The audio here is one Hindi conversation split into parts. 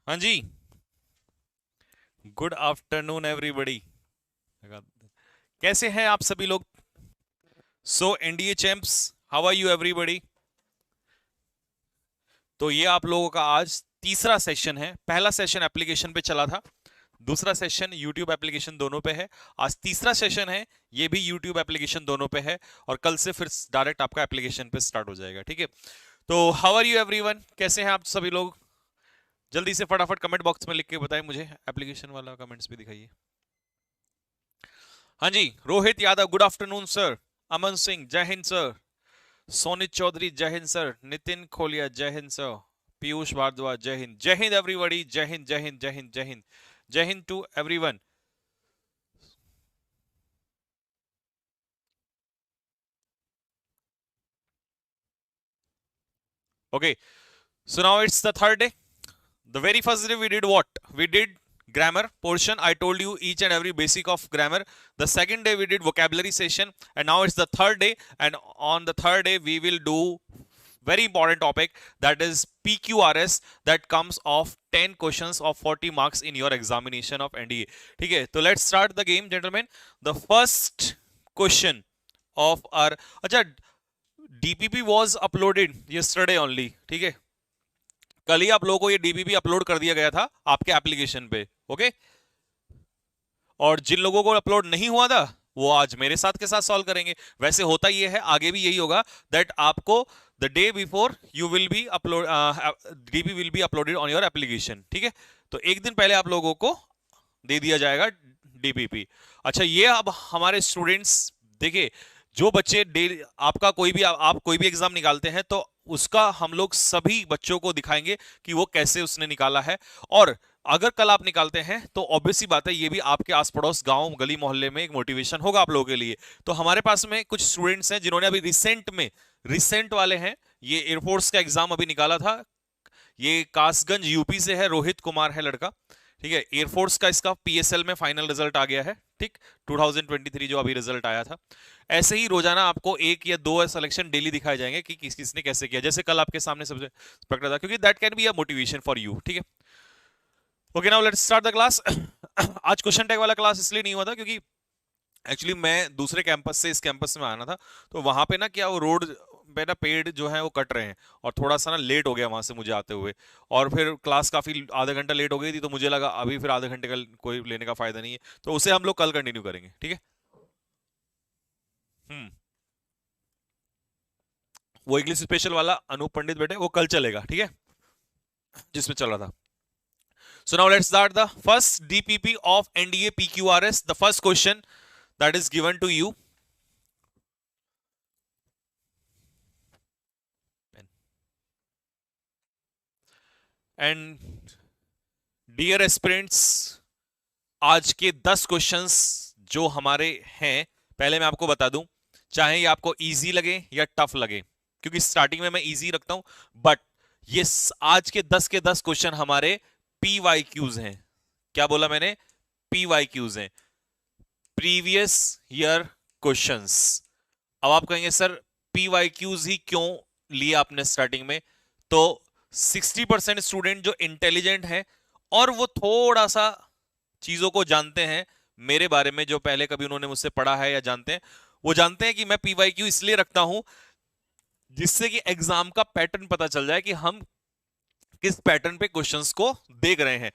हाँ जी। Good afternoon everybody. कैसे हैं आप सभी लोग? So NDA champs, how are you everybody? तो ये आप लोगों का आज तीसरा सेशन है। पहला सेशन एप्लीकेशन पे चला था, दूसरा सेशन यूट्यूब एप्लीकेशन दोनों पे है। आज तीसरा सेशन है, ये भी यूट्यूब एप्लीकेशन दोनों पे है। और कल से फिर डायरेक्ट आपका एप्लीकेशन पे स्टार्ट हो जाएगा, ठीक है? तो हाउ आर यू एवरीवन, कैसे हैं आप सभी लोग? जल्दी से फटाफट कमेंट बॉक्स में लिख के बताएं मुझे, एप्लीकेशन वाला कमेंट्स भी दिखाइए। हाँ जी, Rohit Yadav, good afternoon sir. Aman Singh, जय हिंद सर। सोनित चौधरी, जय हिंद सर। नितिन खोलिया, जय हिंद सर। पीयूष भारद्वाज, जय हिंद। जय हिंद एवरीबॉडी, जय हिंद जय हिंद जय हिंद जय हिंद। जय हिंद to everyone. Okay, so now it's the third day. The very first day we did what? We did grammar portion. I told you each and every basic of grammar. The second day we did vocabulary session, and now it's the third day. And on the third day we will do very important topic, that is PQRS, that comes of 10 questions of 40 marks in your examination of NDA. ठीक है, तो let's start the game gentlemen. The first question of our, अच्छा, DPP was uploaded yesterday only, ठीक है? कल ही आप लोगों को ये डीपीपी अपलोड कर दिया गया था आपके एप्लीकेशन पे, ओके? और जिन लोगों को अपलोड नहीं हुआ था वो आज मेरे साथ के साथ सॉल्व करेंगे। वैसे होता ये है, आगे भी यही होगा, दैट आपको the day before you will be upload, DP will be uploaded on your application, ठीक है? तो एक दिन पहले आप लोगों को दे दिया जाएगा डीपीपी। अच्छा, ये अब हमारे स्टूडेंट्स, देखिए, जो बच्चे डेली आपका कोई भी आप कोई भी एग्जाम निकालते हैं तो उसका हम लोग सभी बच्चों को दिखाएंगे कि वो कैसे उसने निकाला है। और अगर कल आप निकालते हैं तो ऑब्वियस सी बात है, ये भी आपके आस पड़ोस गांव गली मोहल्ले में एक मोटिवेशन होगा आप लोगों के लिए। तो हमारे पास में कुछ स्टूडेंट्स हैं जिन्होंने अभी रिसेंट वाले हैं, ये एयरफोर्स का एग्जाम अभी निकाला था। ये कासगंज यूपी से है, रोहित कुमार है लड़का, ठीक है? एयरफोर्स का इसका पीएसएल में फाइनल रिजल्ट आ गया है, ठीक, 2023 जो अभी रिजल्ट आया था। ऐसे ही रोजाना आपको एक या दो सिलेक्शन डेली दिखाए जाएंगे कि किस किसने कैसे किया, जैसे कल आपके सामने सबसे प्रकट था, क्योंकि that can be a motivation for you, ठीक है? Okay, now let's start the class. आज क्वेश्चन टैग वाला क्लास इसलिए नहीं हुआ था क्योंकि एक्चुअली मैं दूसरे कैंपस से इस कैंपस में आना था, तो वहां पे ना क्या, वो रोड पे ना पेड़ जो है वो कट रहे हैं, और थोड़ा सा ना लेट हो गया वहां से मुझे आते हुए। और फिर क्लास काफी आधा घंटा लेट हो गई थी, तो मुझे लगा अभी फिर आधे घंटे का कोई लेने का फायदा नहीं है, तो उसे हम लोग कल कंटिन्यू करेंगे, ठीक है? हम्म। वो इंग्लिश स्पेशल वाला अनूप पंडित बेटे, वो कल चलेगा, ठीक है, जिसमें चल रहा था। So now let's start the first DPP of NDA PQRS. The first question that is given to you, and dear aspirants, आज के 10 क्वेश्चंस जो हमारे हैं, पहले मैं आपको बता दूं, चाहे ये आपको इजी लगे या टफ लगे, क्योंकि स्टार्टिंग में मैं इजी रखता हूं, बट ये आज के 10 क्वेश्चन हमारे पीवाईक्यूज हैं। क्या बोला मैंने? पीवाईक्यूज हैं, प्रीवियस ईयर क्वेश्चंस। अब आप कहेंगे सर पीवाईक्यूज ही क्यों लिए आपने स्टार्टिंग में? तो 60% स्टूडेंट जो इंटेलिजेंट है और वो थोड़ा सा चीजों को जानते हैं मेरे बारे में, जो पहले कभी उन्होंने मुझसे पढ़ा है या जानते हैं, वो जानते हैं कि मैं पीवाईक्यू इसलिए रखता हूं जिससे कि एग्जाम का पैटर्न पता चल जाए कि हम किस पैटर्न पे क्वेश्चंस को देख रहे हैं।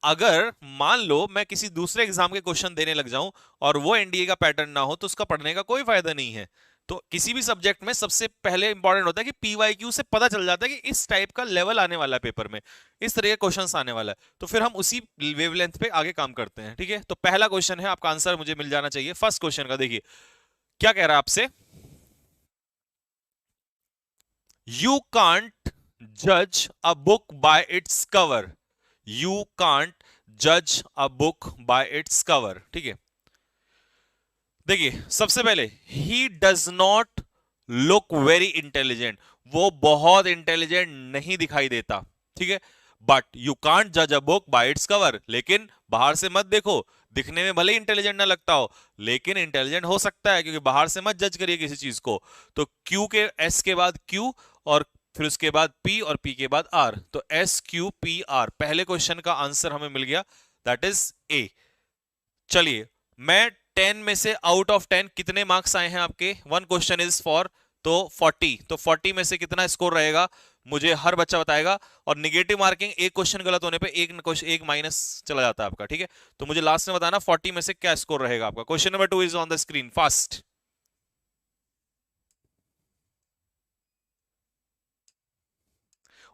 अगर मान लो मैं किसी दूसरे एग्जाम के क्वेश्चन देने लग जाऊं और वो एनडीए का पैटर्न ना हो, तो उसका पढ़ने का कोई फायदा नहीं है। तो किसी भी सब्जेक्ट में सबसे पहले इंपॉर्टेंट होता है कि पीवाईक्यू से पता चल जाता है कि इस टाइप का लेवल आने वाला है पेपर में, इस तरह के क्वेश्चंस आने वाला है, तो फिर हम उसी वेवलेंथ पे आगे काम करते हैं, ठीक है? तो पहला क्वेश्चन है, आपका आंसर मुझे मिल जाना चाहिए फर्स्ट क्वेश्चन का। देखिए क्या कह रहा है आपसे, यू कांट जज a book by its cover. You can't जज a book by its cover, ठीक है? देखिए सबसे पहले, he does not look very intelligent, वो बहुत इंटेलिजेंट नहीं दिखाई देता, ठीक है? बट यू कांट जज a book by its cover, लेकिन बाहर से मत देखो, दिखने में भले इंटेलिजेंट ना लगता हो लेकिन इंटेलिजेंट हो सकता है, क्योंकि बाहर से मत जज करिए किसी चीज को। तो क्यू के एस के बाद क्यू और फिर उसके बाद P और P के बाद R, तो SQPR पहले क्वेश्चन का आंसर हमें मिल गया, दैट इज A। चलिए, मैं 10 में से आउट ऑफ 10 कितने मार्क्स आए हैं आपके, वन क्वेश्चन इज फॉर, तो 40, तो 40 में से कितना स्कोर रहेगा मुझे हर बच्चा बताएगा। और निगेटिव मार्किंग, एक क्वेश्चन गलत होने पे एक माइनस चला जाता है आपका, ठीक है। तो मुझे लास्ट में बताना 40 में से क्या स्कोर रहेगा आपका। Question number 2 is on the screen, fast.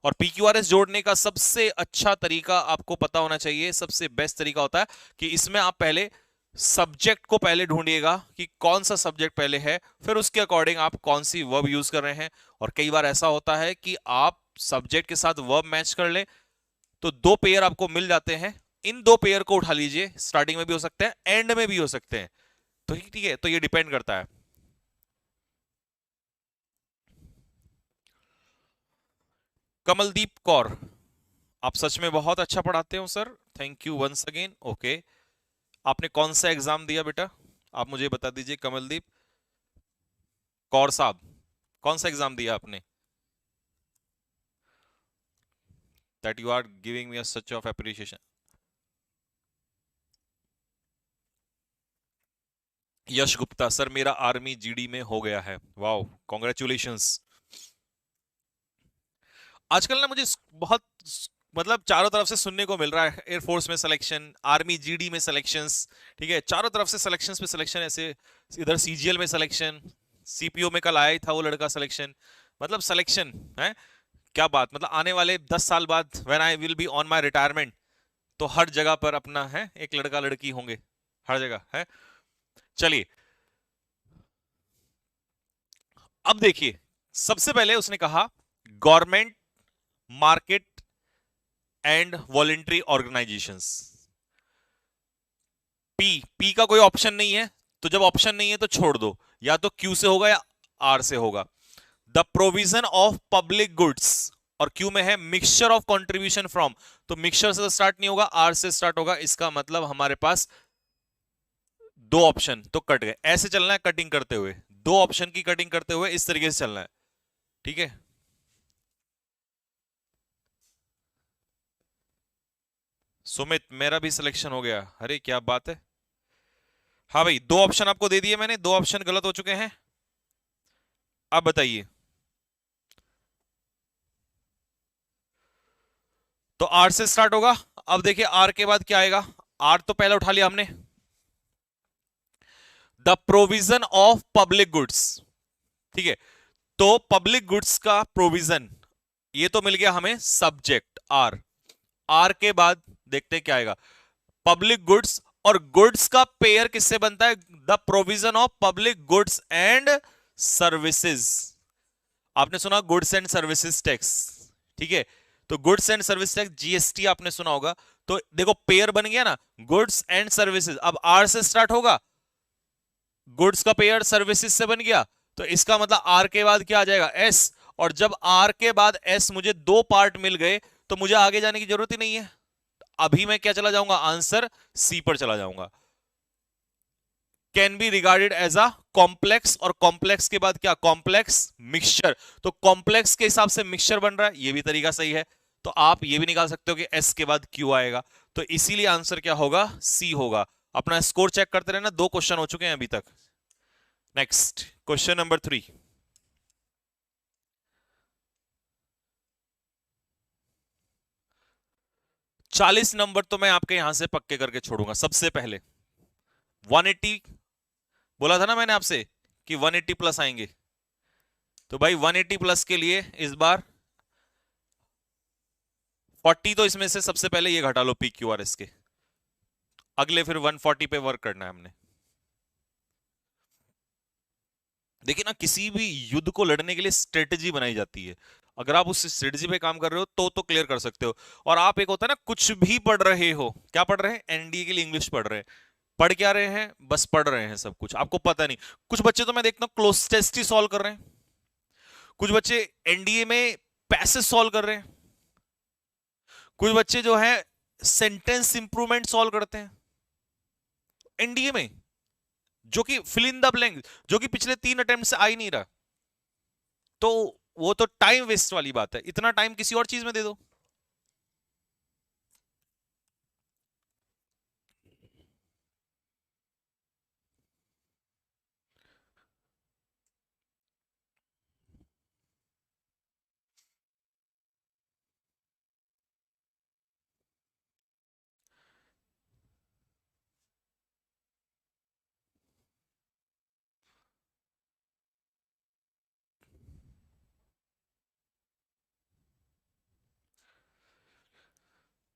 और PQRS जोड़ने का सबसे अच्छा तरीका आपको पता होना चाहिए, सबसे बेस्ट तरीका होता है कि इसमें आप पहले सब्जेक्ट को पहले ढूंढिएगा कि कौन सा सब्जेक्ट पहले है, फिर उसके अकॉर्डिंग आप कौन सी वर्ब यूज कर रहे हैं। और कई बार ऐसा होता है कि आप सब्जेक्ट के साथ वर्ब मैच कर ले, तो दो पेयर आपको मिल जाते हैं, इन दो पेयर को उठा लीजिए, स्टार्टिंग में भी हो सकते हैं, एंड में भी हो सकते हैं, तो ठीक है, तो ये डिपेंड करता है। कमलदीप कौर, आप सच में बहुत अच्छा पढ़ाते हो sir, thank you once again. Okay, आपने कौन सा एग्जाम दिया बेटा, आप मुझे बता दीजिए कमलदीप कौर साहब, कौन सा एग्जाम दिया आपने, that you are giving me such of appreciation. Yash Gupta, sir मेरा आर्मी जीडी में हो गया है, वाओ कॉन्ग्रेचुलेशंस। आजकल ना मुझे बहुत मतलब चारों तरफ से सुनने को मिल रहा है, एयरफोर्स में सिलेक्शन, आर्मी जीडी में सिलेक्शंस, ठीक है, चारों तरफ से सिलेक्शंस पे सिलेक्शन, ऐसे इधर सीजीएल में सिलेक्शन, सीपीओ में कल आया था वो लड़का सिलेक्शन, मतलब सिलेक्शन है, क्या बात, मतलब आने वाले 10 साल बाद when I will be on my retirement, तो हर जगह पर अपना है एक लड़का लड़की होंगे, हर जगह है। चलिए, अब देखिए, सबसे पहले उसने कहा government, market and voluntary organisations. P का कोई ऑप्शन नहीं है, तो जब ऑप्शन नहीं है तो छोड़ दो, या तो क्यू से होगा या आर से होगा। The provision of public goods, और क्यू में है मिक्सचर ऑफ कंट्रीब्यूशन फ्रॉम, तो मिक्सचर से तो स्टार्ट नहीं होगा, आर से स्टार्ट होगा, इसका मतलब हमारे पास दो ऑप्शन तो कट गए। ऐसे चलना है कटिंग करते हुए, दो ऑप्शन की कटिंग करते हुए इस तरीके से चलना है, ठीक है। सुमित, मेरा भी सिलेक्शन हो गया, अरे क्या बात है। हाँ भाई, दो ऑप्शन आपको दे दिए मैंने, दो ऑप्शन गलत हो चुके हैं, अब बताइए। तो आर से स्टार्ट होगा, अब देखिए आर के बाद क्या आएगा, आर तो पहले उठा लिया हमने, the provision of public goods, ठीक है, तो पब्लिक गुड्स का प्रोविजन, ये तो मिल गया हमें सब्जेक्ट आर। आर के बाद देखते हैं क्या आएगा, पब्लिक गुड्स, और गुड्स का पेयर किससे बनता है, the provision of public goods and services. आपने सुना गुड्स एंड सर्विसेज टैक्स, ठीक है, तो goods and service tax GST आपने सुना होगा, तो देखो पेयर बन गया ना, गुड्स एंड सर्विसेज, अब आर से स्टार्ट होगा, गुड्स का पेयर सर्विसेज से बन गया, तो इसका मतलब आर के बाद क्या आ जाएगा, एस, और जब आर के बाद एस मुझे दो पार्ट मिल गए, तो मुझे आगे जाने की जरूरत ही नहीं है, अभी मैं क्या चला जाऊंगा, आंसर सी पर चला जाऊंगा। Can be regarded as a complex, और कॉम्प्लेक्स के बाद क्या, कॉम्प्लेक्स मिक्सचर, तो कॉम्प्लेक्स के हिसाब से मिक्सचर बन रहा है, ये भी तरीका सही है, तो आप ये भी निकाल सकते हो कि एस के बाद क्यू आएगा, तो इसीलिए आंसर क्या होगा, सी होगा। अपना स्कोर चेक करते रहना, दो क्वेश्चन हो चुके हैं अभी तक। नेक्स्ट क्वेश्चन नंबर 3, चालीस नंबर तो मैं आपके यहां से पक्के करके छोड़ूंगा। सबसे पहले 180 बोला था ना मैंने आपसे कि 180 प्लस आएंगे, तो भाई 180 प्लस के लिए इस बार 40 तो इसमें से सबसे पहले ये घटा लो PQRS के, अगले फिर 140 पे वर्क करना है हमने। देखिए ना, किसी भी युद्ध को लड़ने के लिए स्ट्रेटेजी बनाई जाती है, अगर आप उस स्ट्रेटेजी पे काम कर रहे हो तो क्लियर कर सकते हो। और आप एक होता है ना, कुछ भी पढ़ रहे हो, क्या पढ़ रहे हैं, एनडीए के लिए इंग्लिश पढ़ रहे हैं, पढ़ क्या रहे हैं, बस पढ़ रहे हैं, सब कुछ आपको पता नहीं। कुछ बच्चे तो मैं देखता हूँ क्लोज टेस्ट ही सॉल्व कर रहे हैं, कुछ बच्चे एनडीए में पैसेज सॉल्व कर रहे हैं, कुछ बच्चे जो है सेंटेंस इंप्रूवमेंट सॉल्व करते हैं एनडीए में, जो कि फिल इन द ब्लैंक, जो कि पिछले 3 अटेम्प्ट से आ ही नहीं रहा। तो वो तो टाइम वेस्ट वाली बात है, इतना टाइम किसी और चीज में दे दो।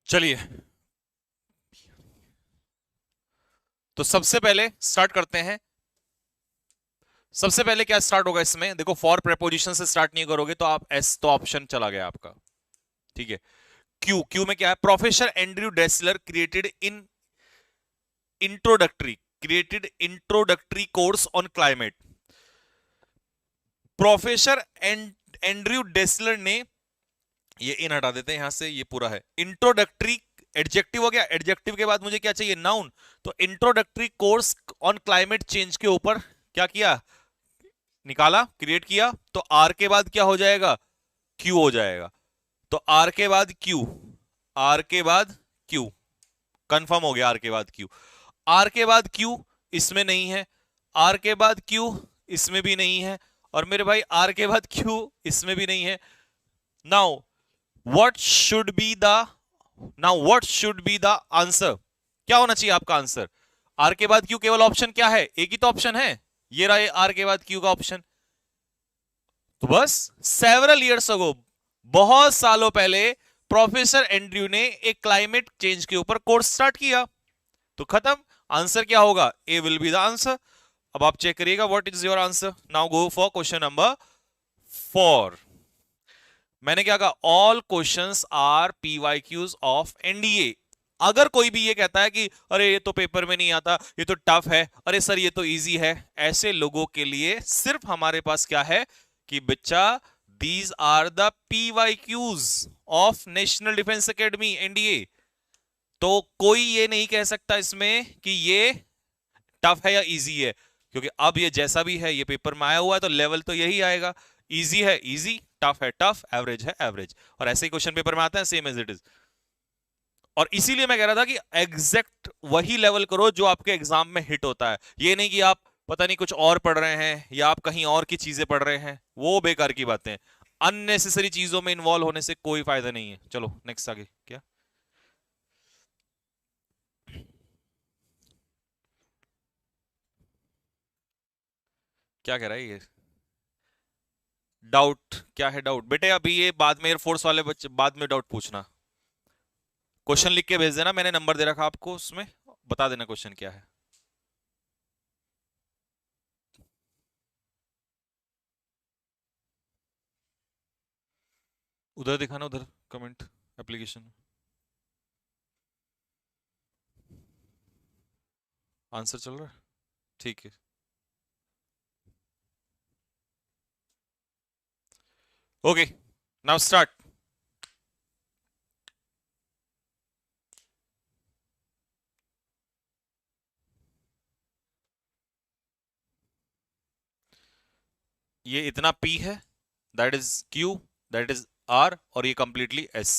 चलिए, तो सबसे पहले स्टार्ट करते हैं। सबसे पहले क्या स्टार्ट होगा इसमें, देखो फॉर प्रेपोजिशन से स्टार्ट नहीं करोगे तो आप एस, तो ऑप्शन चला गया आपका, ठीक है। क्यू, क्यू में क्या है, professor Andrew Dressler created introductory course on climate. Professor Andrew Dessler ने, ये इन हटा देते हैं यहां से, ये पूरा है इंट्रोडक्टरी, एडजेक्टिव हो गया, एडजेक्टिव के बाद मुझे क्या चाहिए, नाउन। तो introductory course on climate change के ऊपर क्या किया, निकाला, क्रिएट किया, तो आर के बाद क्या हो जाएगा, क्यू हो जाएगा। तो आर के बाद क्यू, आर के बाद क्यू, कंफर्म हो गया, आर के बाद क्यू। आर के बाद क्यू इसमें नहीं है, आर के बाद क्यू इसमें भी नहीं है, और मेरे भाई आर के बाद क्यू इसमें भी नहीं है। Now what should be the, now what should be the answer, क्या होना चाहिए आपका आंसर। आर के बाद क्यू केवल ऑप्शन क्या है, एक ही तो ऑप्शन है, ये रहा आर के बाद क्यू का ऑप्शन। तो बस सेवरल इयर्स अगो, बहुत सालों पहले प्रोफेसर एंड्रयू ने एक क्लाइमेट चेंज के ऊपर कोर्स स्टार्ट किया, तो खत्म। आंसर क्या होगा, A will be the answer. अब आप चेक करिएगा what is your answer. Now go for question number 4। मैंने क्या कहा, all questions are PYQs of NDA. अगर कोई भी ये कहता है कि अरे ये तो पेपर में नहीं आता, ये तो टफ है, अरे सर ये तो इजी है, ऐसे लोगों के लिए सिर्फ हमारे पास क्या है कि बच्चा, these are the PYQs of National Defence Academy NDA. तो कोई ये नहीं कह सकता इसमें कि ये टफ है या इजी है, क्योंकि अब ये जैसा भी है ये पेपर में आया हुआ है, तो लेवल तो यही आएगा, इजी है इजी, टफ है टफ, एवरेज है एवरेज, और ऐसे ही क्वेश्चन पेपर में आते हैं, सेम एज इट इज। और इसीलिए मैं कह रहा था कि एग्जैक्ट वही लेवल करो जो आपके एग्जाम में हिट होता है, ये नहीं कि आप पता नहीं कुछ और पढ़ रहे हैं या आप कहीं और की चीजें पढ़ रहे हैं, वो बेकार की बातें हैं। अननेसेसरी चीजों में इन्वॉल्व होने से कोई फायदा नहीं है। चलो नेक्स्ट आगे क्या, क्या कह रहा है ये, डाउट क्या है, डाउट बेटे अभी ये बाद में एयरफोर्स वाले बच्चे बाद में डाउट पूछना, क्वेश्चन लिख के भेज देना, मैंने नंबर दे रखा आपको, उसमें बता देना क्वेश्चन क्या है। उधर दिखाना, उधर कमेंट एप्लीकेशन, आंसर चल रहा है, ठीक है। Okay, now start. ये इतना P है, that is Q, that is R, और ये कंप्लीटली S।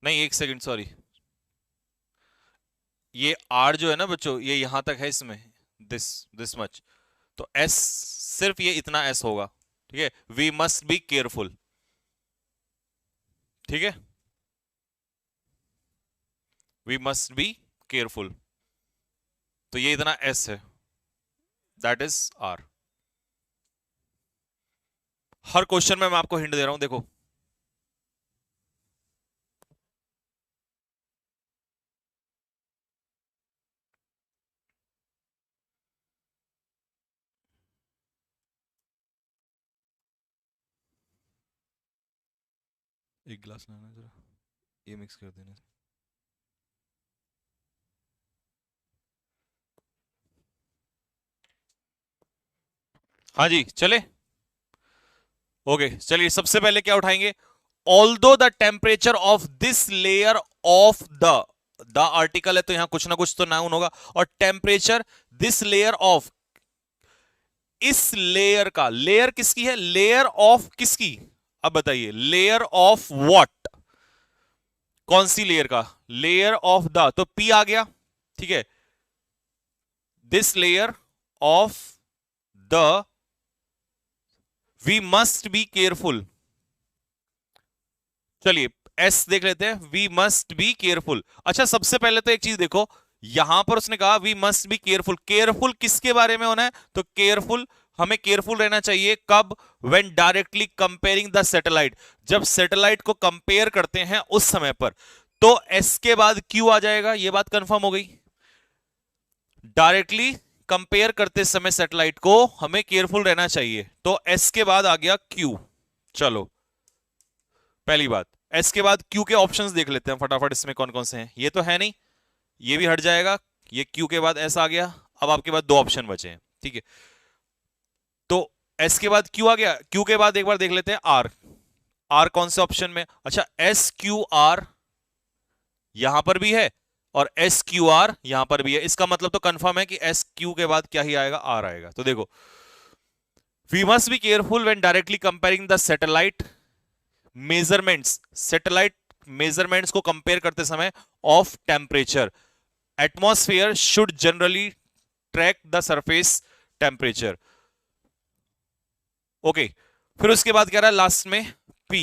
नहीं एक सेकंड सॉरी, ये R जो है ना बच्चों, ये यहां तक है इसमें, दिस दिस मच, तो S, सिर्फ ये इतना S होगा, ठीक है। वी मस्ट बी केयरफुल, ठीक है, वी मस्ट बी केयरफुल, तो ये इतना S है, that is R। Her question में मैं आपको हिंट दे रहा हूं, देखो एक गिलास लाना जरा, ये मिक्स कर देना। हाँ जी चले, ओके चलिए, सबसे पहले क्या उठाएंगे, although the temperature of this layer of the the article है तो यहां कुछ ना कुछ तो नाउन होगा। और टेम्परेचर, दिस लेयर ऑफ, इस लेयर का, लेयर किसकी है, लेयर ऑफ किसकी, अब बताइए लेयर ऑफ व्हाट, कौन सी लेयर का, लेयर ऑफ द, तो पी आ गया, ठीक है, this layer of the, we must be careful, चलिए एस देख लेते हैं, वी मस्ट बी केयरफुल। अच्छा सबसे पहले तो एक चीज देखो, यहां पर उसने कहा we must be careful, careful किसके बारे में होना है, तो केयरफुल, हमें केयरफुल रहना चाहिए कब, when directly comparing the satellite, जब सैटेलाइट को कंपेयर करते हैं उस समय पर, तो एस के बाद क्यू आ जाएगा, ये बात कंफर्म हो गई, डायरेक्टली कंपेयर करते समय सैटेलाइट को हमें केयरफुल रहना चाहिए, तो एस के बाद आ गया क्यू। चलो पहली बात, एस के बाद क्यू के ऑप्शंस देख लेते हैं फटाफट, इसमें कौन कौन से हैं, ये तो है नहीं, ये भी हट जाएगा, ये क्यू के बाद एस आ गया, अब आपके पास दो ऑप्शन बचे हैं, ठीक है, तो एस के बाद क्यू आ गया, क्यू के बाद एक बार देख लेते हैं आर, आर कौन से ऑप्शन में, अच्छा एस क्यू आर यहां पर भी है और एस क्यू आर यहां पर भी है, इसका मतलब तो कंफर्म है कि एस क्यू के बाद क्या ही आएगा, आर आएगा। तो देखो, we must be careful when directly comparing the satellite measurements, satellite measurements को कंपेयर करते समय of temperature, atmosphere should generally track the surface temperature, okay. फिर उसके बाद कह रहा है लास्ट में P,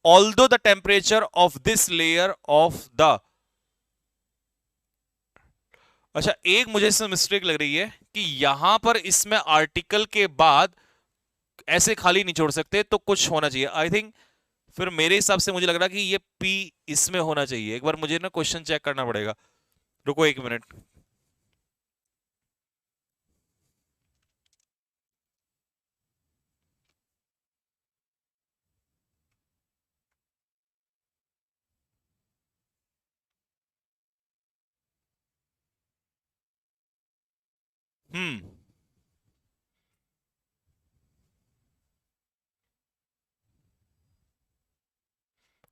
although the temperature of this layer of the, अच्छा एक मुझे इसमें मिस्टेक लग रही है कि यहां पर इसमें आर्टिकल के बाद ऐसे खाली नहीं छोड़ सकते, तो कुछ होना चाहिए आई थिंक, फिर मेरे हिसाब से मुझे लग रहा है कि ये पी इसमें होना चाहिए, एक बार मुझे ना क्वेश्चन चेक करना पड़ेगा, रुको एक मिनट, हम्म,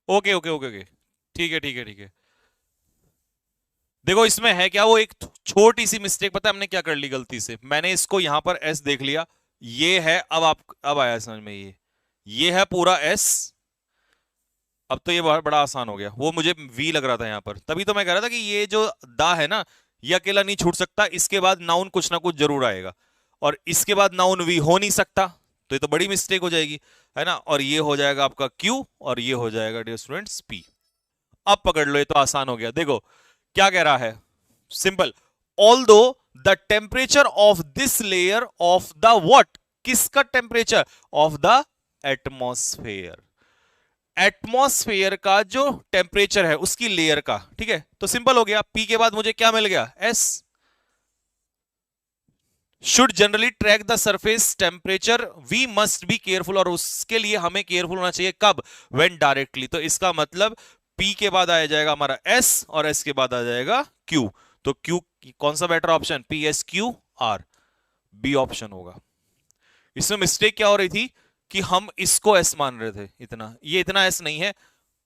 ओके ओके ओके ओके, ठीक है ठीक है ठीक है, देखो इसमें है क्या, वो एक छोटी सी मिस्टेक, पता है हमने क्या कर ली गलती से, मैंने इसको यहां पर एस देख लिया, ये है, अब आया समझ में, ये है पूरा एस, अब तो ये बहुत बड़ा आसान हो गया, वो मुझे वी लग रहा था यहां पर, तभी तो मैं कह रहा था कि ये जो दा है ना, ये अकेला नहीं छूट सकता, इसके बाद नाउन कुछ ना कुछ जरूर आएगा, और इसके बाद नाउन वी हो नहीं सकता, तो ये तो बड़ी मिस्टेक हो जाएगी, है ना, और ये हो जाएगा आपका क्यू, और ये हो जाएगा डियर स्टूडेंट्स पी। अब पकड़ लो, ये तो आसान हो गया, देखो क्या कह रहा है, simple, although the temperature of this layer of the what, किसका temperature, of the atmosphere, atmosphere का जो टेम्परेचर है उसकी लेयर का, ठीक है, तो सिंपल हो गया, पी के बाद मुझे क्या मिल गया, S, should generally track the surface temperature, we must be careful, और उसके लिए हमें केयरफुल होना चाहिए कब, व्हेन डायरेक्टली, तो इसका मतलब पी के बाद आ जाएगा हमारा एस, और एस के बाद आ जाएगा क्यू, तो क्यू कौन सा better option, P S Q R, B option होगा। इसमें मिस्टेक क्या हो रही थी कि हम इसको एस मान रहे थे, इतना, ये इतना एस नहीं है,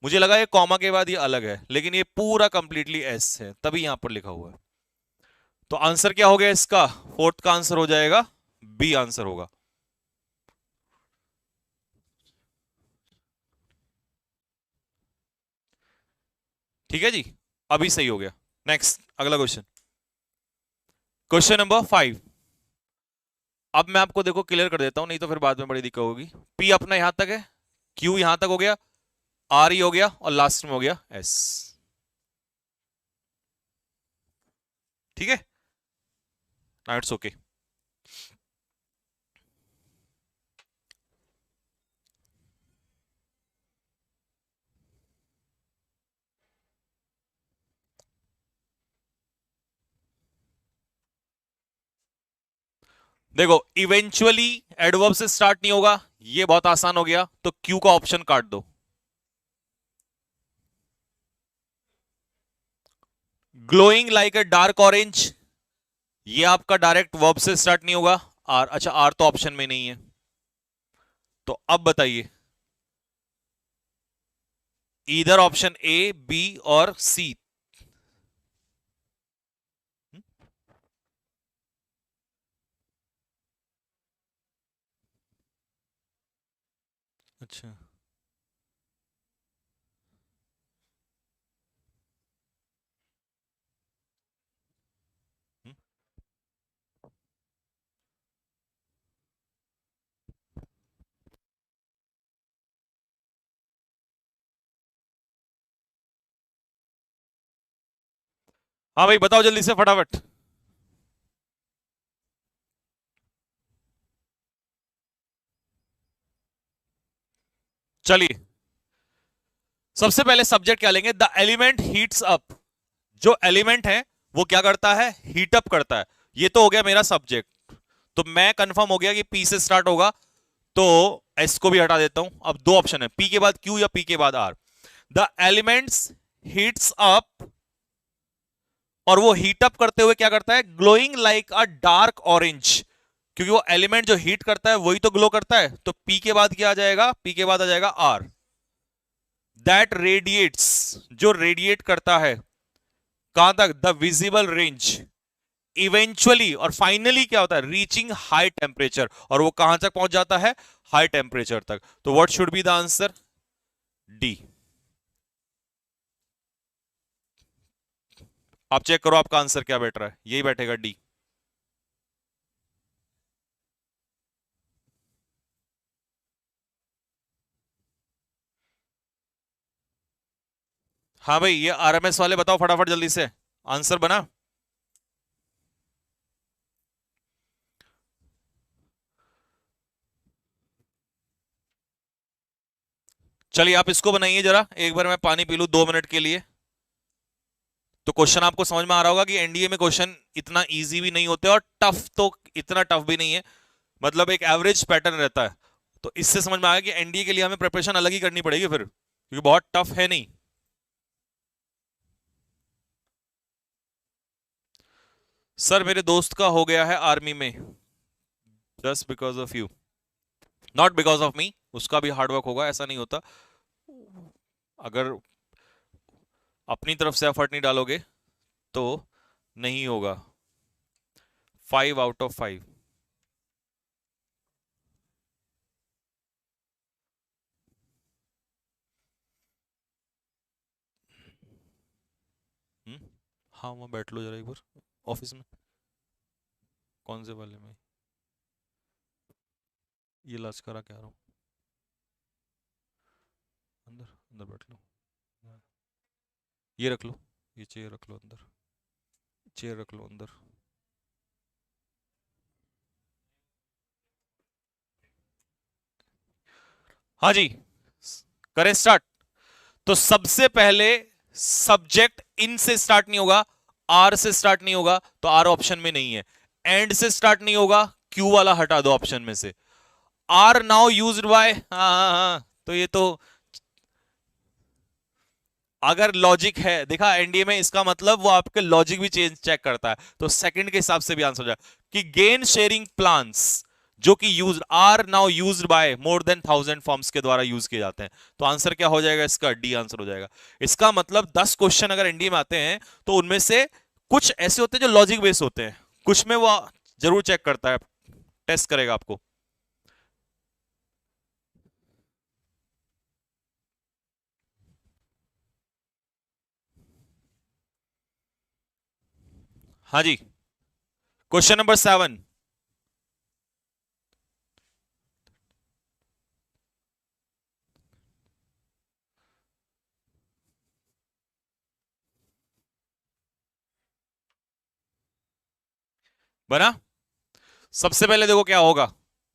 मुझे लगा ये कॉमा के बाद ये अलग है, लेकिन ये पूरा कंप्लीटली एस है, तभी यहां पर लिखा हुआ है, तो आंसर क्या हो गया इसका, फोर्थ का आंसर हो जाएगा बी आंसर होगा। ठीक है जी, अभी सही हो गया। नेक्स्ट अगला क्वेश्चन, क्वेश्चन नंबर 5, अब मैं आपको देखो क्लियर कर देता हूं, नहीं तो फिर बाद में बड़ी दिक्कत होगी, पी अपना यहां तक है, क्यू यहां तक हो गया, आर ही हो गया, और लास्ट में हो गया एस, ठीक है, नाउ इट्स ओके। देखो इवेंचुअली एडवर्ब से स्टार्ट नहीं होगा, ये बहुत आसान हो गया, तो क्यू का ऑप्शन काट दो, glowing like a dark orange, ये आपका डायरेक्ट वर्ब से स्टार्ट नहीं होगा, आर, अच्छा आर तो ऑप्शन में नहीं है, तो अब बताइए, इधर ऑप्शन ए बी और सी, हाँ भाई बताओ जल्दी से फटाफट। चलिए, सबसे पहले सब्जेक्ट क्या लेंगे? The element heats up. जो एलिमेंट है वो क्या करता है? हीट अप करता है। ये तो हो गया मेरा सब्जेक्ट। तो मैं कंफर्म हो गया कि पी से स्टार्ट होगा। तो एस को भी हटा देता हूं। अब दो ऑप्शन है, पी के बाद क्यू या पी के बाद R. The elements heats up, और वो हीट अप करते हुए क्या करता है? Glowing like a dark orange. क्योंकि वो एलिमेंट जो हीट करता है वही तो ग्लो करता है। तो पी के बाद क्या आ जाएगा? पी के बाद आ जाएगा आर। दैट रेडिएट्स, जो रेडिएट करता है कहां तक? The visible range. इवेंचुअली और फाइनली क्या होता है? Reaching high temperature. और वो कहां तक पहुंच जाता है? हाई टेम्परेचर तक। तो what should be the answer? D. आप चेक करो आपका आंसर क्या बैठ रहा है। यही बैठेगा, डी। हाँ भाई, ये आरएमएस वाले बताओ फटाफट जल्दी से। आंसर बना? चलिए आप इसको बनाइए जरा, एक बार मैं पानी पी लूं 2 मिनट के लिए। तो क्वेश्चन आपको समझ में आ रहा होगा कि एनडीए में क्वेश्चन इतना इजी भी नहीं होते और टफ तो इतना टफ भी नहीं है। मतलब एक एवरेज पैटर्न रहता है। तो इससे समझ में आया कि एनडीए के लिए हमें प्रिपरेशन अलग ही करनी पड़ेगी फिर, क्योंकि बहुत टफ है नहीं। सर मेरे दोस्त का हो गया है आर्मी में। Just because of you, not because of me. उसका भी हार्डवर्क होगा, ऐसा नहीं होता। अगर अपनी तरफ से एफर्ट नहीं डालोगे तो नहीं होगा। 5 आउट ऑफ 5। हम्म। हाँ वहाँ बैठ लो जरा एक बार, ऑफिस में। कौन से वाले में? ये लाच करा क्या रहा हूँ। अंदर अंदर बैठ लो। ये रख लो, ये चेयर रख लो अंदर। चेयर रख लो अंदर। हाँ जी, करें स्टार्ट। तो सबसे पहले सब्जेक्ट इन से स्टार्ट नहीं होगा, आर से स्टार्ट नहीं होगा, तो आर ऑप्शन में नहीं है। एंड से स्टार्ट नहीं होगा, क्यू वाला हटा दो ऑप्शन में से। आर नाउ यूज्ड बाय, हाँ हाँ हाँ, तो ये तो अगर लॉजिक है, देखा एनडीए में, इसका मतलब वो आपके लॉजिक भी चेंज चेक करता है। तो सेकंड के हिसाब से भी आंसर हो जाए कि गेन शेयरिंग प्लान्स जो कि use are now used by more than 1000 forms के द्वारा यूज किए जाते हैं। तो आंसर क्या हो जाएगा इसका? डी आंसर हो जाएगा। इसका मतलब 10 क्वेश्चन अगर एनडीए में आते हैं तो उनमें से कुछ ऐसे होते हैं जो लॉजिक बेस होते हैं, कुछ में वो जरूर चेक करता है, टेस्ट करेगा आपको। हाँ जी, क्वेश्चन नंबर 7। बना? सबसे पहले देखो क्या होगा।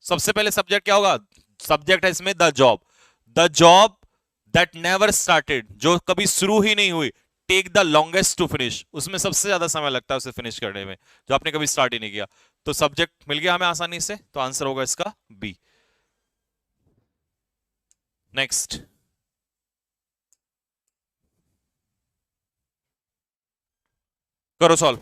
सबसे पहले सब्जेक्ट क्या होगा? सब्जेक्ट है इसमें the job. The job that never started, जो कभी शुरू ही नहीं हुई। Take the longest to finish, उसमें सबसे ज्यादा समय लगता है उसे फिनिश करने में, जो आपने कभी स्टार्ट ही नहीं किया। तो सब्जेक्ट मिल गया हमें आसानी से, तो आंसर होगा इसका बी। नेक्स्ट। करो सॉल्व।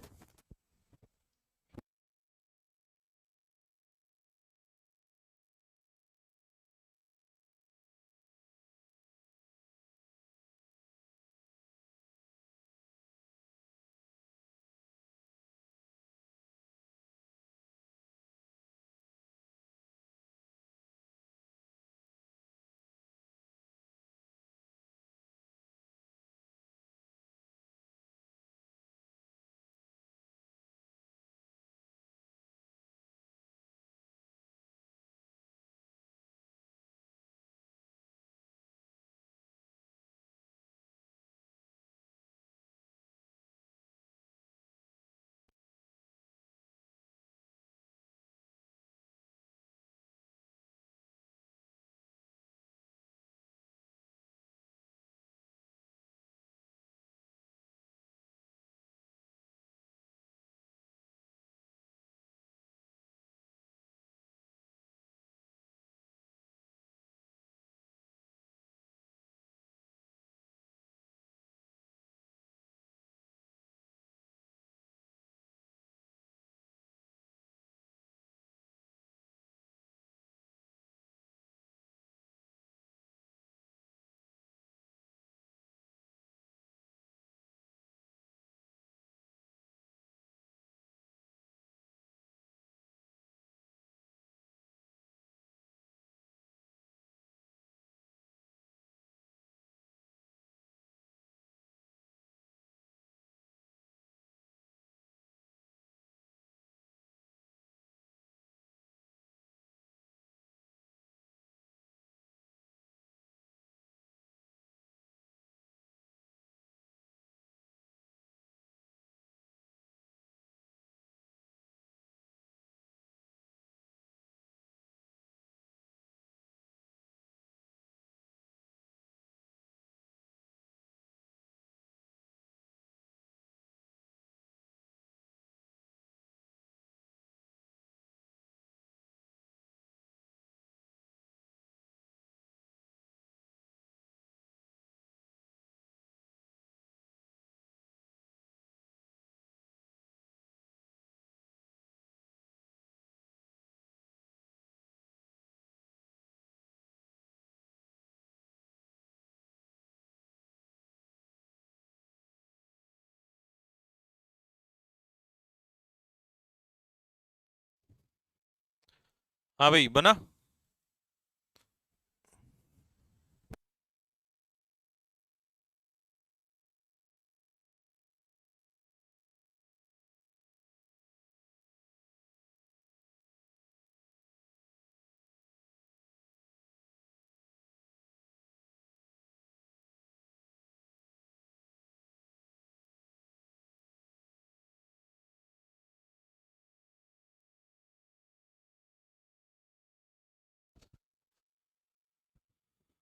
हाँ भाई बना।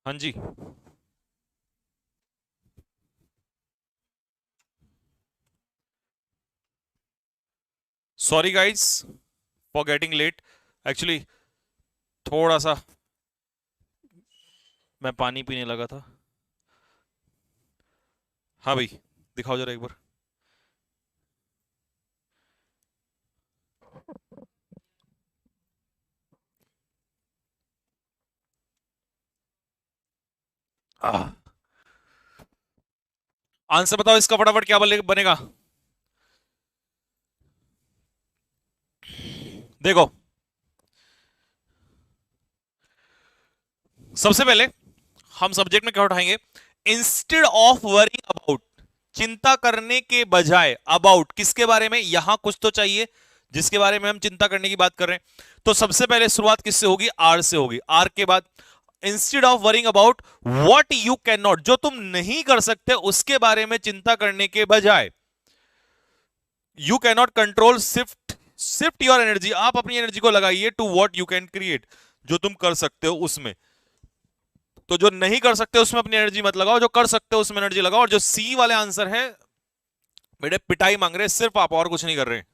हाँ जी। Sorry guys for getting late. Actually थोड़ा सा मैं पानी पीने लगा था। हाँ भाई दिखाओ जरा एक बार। आंसर बताओ इसका फटाफट, क्या बनेगा। देखो सबसे पहले हम सब्जेक्ट में क्या उठाएंगे, इंस्टेड ऑफ वरिंग अबाउट, चिंता करने के बजाय, अबाउट किसके बारे में, यहां कुछ तो चाहिए जिसके बारे में हम चिंता करने की बात कर रहे हैं। तो सबसे पहले शुरुआत किससे होगी, आर से होगी। आर के बाद instead of worrying about what you can not, जो तुम नहीं कर सकते उसके बारे में चिंता करने के बजाय, you can not control, shift your energy, आप अपनी एनर्जी को लगाइए to what you can create, जो तुम कर सकते हो उसमें। तो जो नहीं कर सकते उसमें अपनी एनर्जी मत लगाओ, जो कर सकते हो उसमें एनर्जी लगाओ। और जो सी वाले आंसर है बेटे पिटाई मांग रहे हैं सिर्फ आप, और कुछ नहीं कर रहे हैं।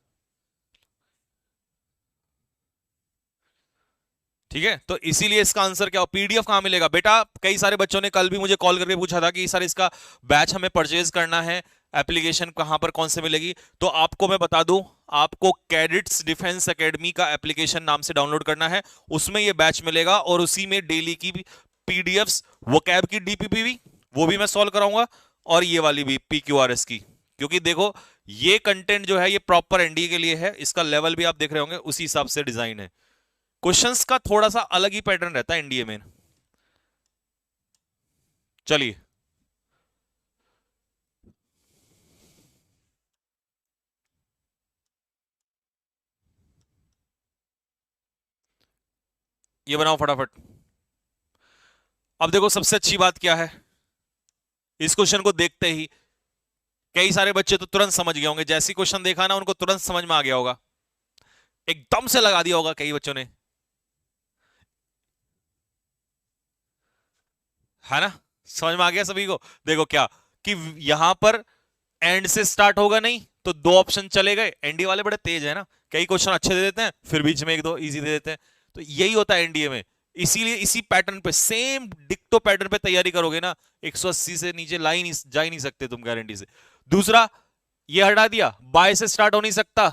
ठीक है, तो इसीलिए इसका आंसर क्या हो, पीडीएफ कहां मिलेगा बेटा। कई सारे बच्चों ने कल भी मुझे कॉल करके पूछा था कि सर इसका बैच हमें परचेज करना है, एप्लीकेशन कहां पर कौन से मिलेगी। तो आपको मैं बता दूं, आपको कैडेट्स डिफेंस एकेडमी का एप्लीकेशन नाम से डाउनलोड करना है, उसमें ये बैच मिलेगा और उसी में डेली की पीडीएफ्स, वो कैब की डीपीपी भी वो भी मैं सॉल्व कराऊंगा, और ये वाली भी पीक्यूआरएस की। क्योंकि देखो ये कंटेंट जो है ये प्रॉपर एनडीए के लिए है, इसका लेवल भी आप देख रहे होंगे उसी हिसाब से डिजाइन है। क्वेश्चंस का थोड़ा सा अलग ही पैटर्न रहता है एनडीए में। चलिए ये बनाओ फटाफट। अब देखो सबसे अच्छी बात क्या है, इस क्वेश्चन को देखते ही कई सारे बच्चे तो तुरंत समझ गए होंगे, जैसी क्वेश्चन देखा ना उनको तुरंत समझ में आ गया होगा, एकदम से लगा दिया होगा कई बच्चों ने, है ना। समझ में आ गया सभी को। देखो क्या कि यहां पर एंड से स्टार्ट होगा नहीं, तो दो ऑप्शन चले गए। एनडीए वाले बड़े तेज है ना, कई क्वेश्चन अच्छे दे देते हैं फिर बीच में एक दो इजी दे देते हैं। तो यही होता है एनडीए में। इसीलिए इसी पैटर्न पे, सेम डिक्टो पैटर्न पे तैयारी करोगे ना, 180 से नीचे ला ही नहीं, जा ही नहीं सकते तुम गारंटी से। दूसरा, ये हटा दिया, बाय से स्टार्ट हो नहीं सकता,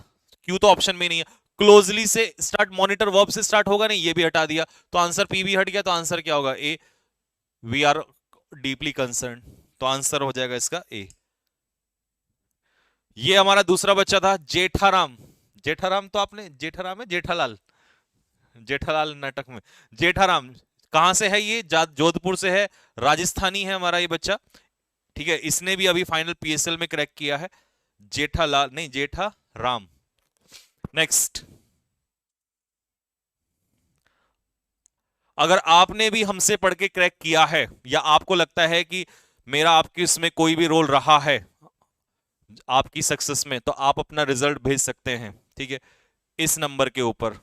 क्यों तो ऑप्शन में नहीं है। क्लोजली से स्टार्ट, मॉनिटर वर्ब से स्टार्ट होगा नहीं, ये भी हटा दिया, तो आंसर पी भी हट गया, तो आंसर क्या होगा, ए। वी आर डीपली कंसर्न, तो आंसर हो जाएगा इसका ए। ये हमारा दूसरा बच्चा था जेठाराम। जेठाराम तो आपने, जेठाराम है जेठालाल, जेठालाल नाटक में जेठाराम। कहां से है ये, जोधपुर से है, राजस्थानी है हमारा ये बच्चा। ठीक है, इसने भी अभी फाइनल पीएसएल में क्रैक किया है। जेठालाल नहीं, जेठा राम। नेक्स्ट, अगर आपने भी हमसे पढ़ के क्रैक किया है, या आपको लगता है कि मेरा आपकी इसमें कोई भी रोल रहा है आपकी सक्सेस में, तो आप अपना रिजल्ट भेज सकते हैं। ठीक है, इस नंबर के ऊपर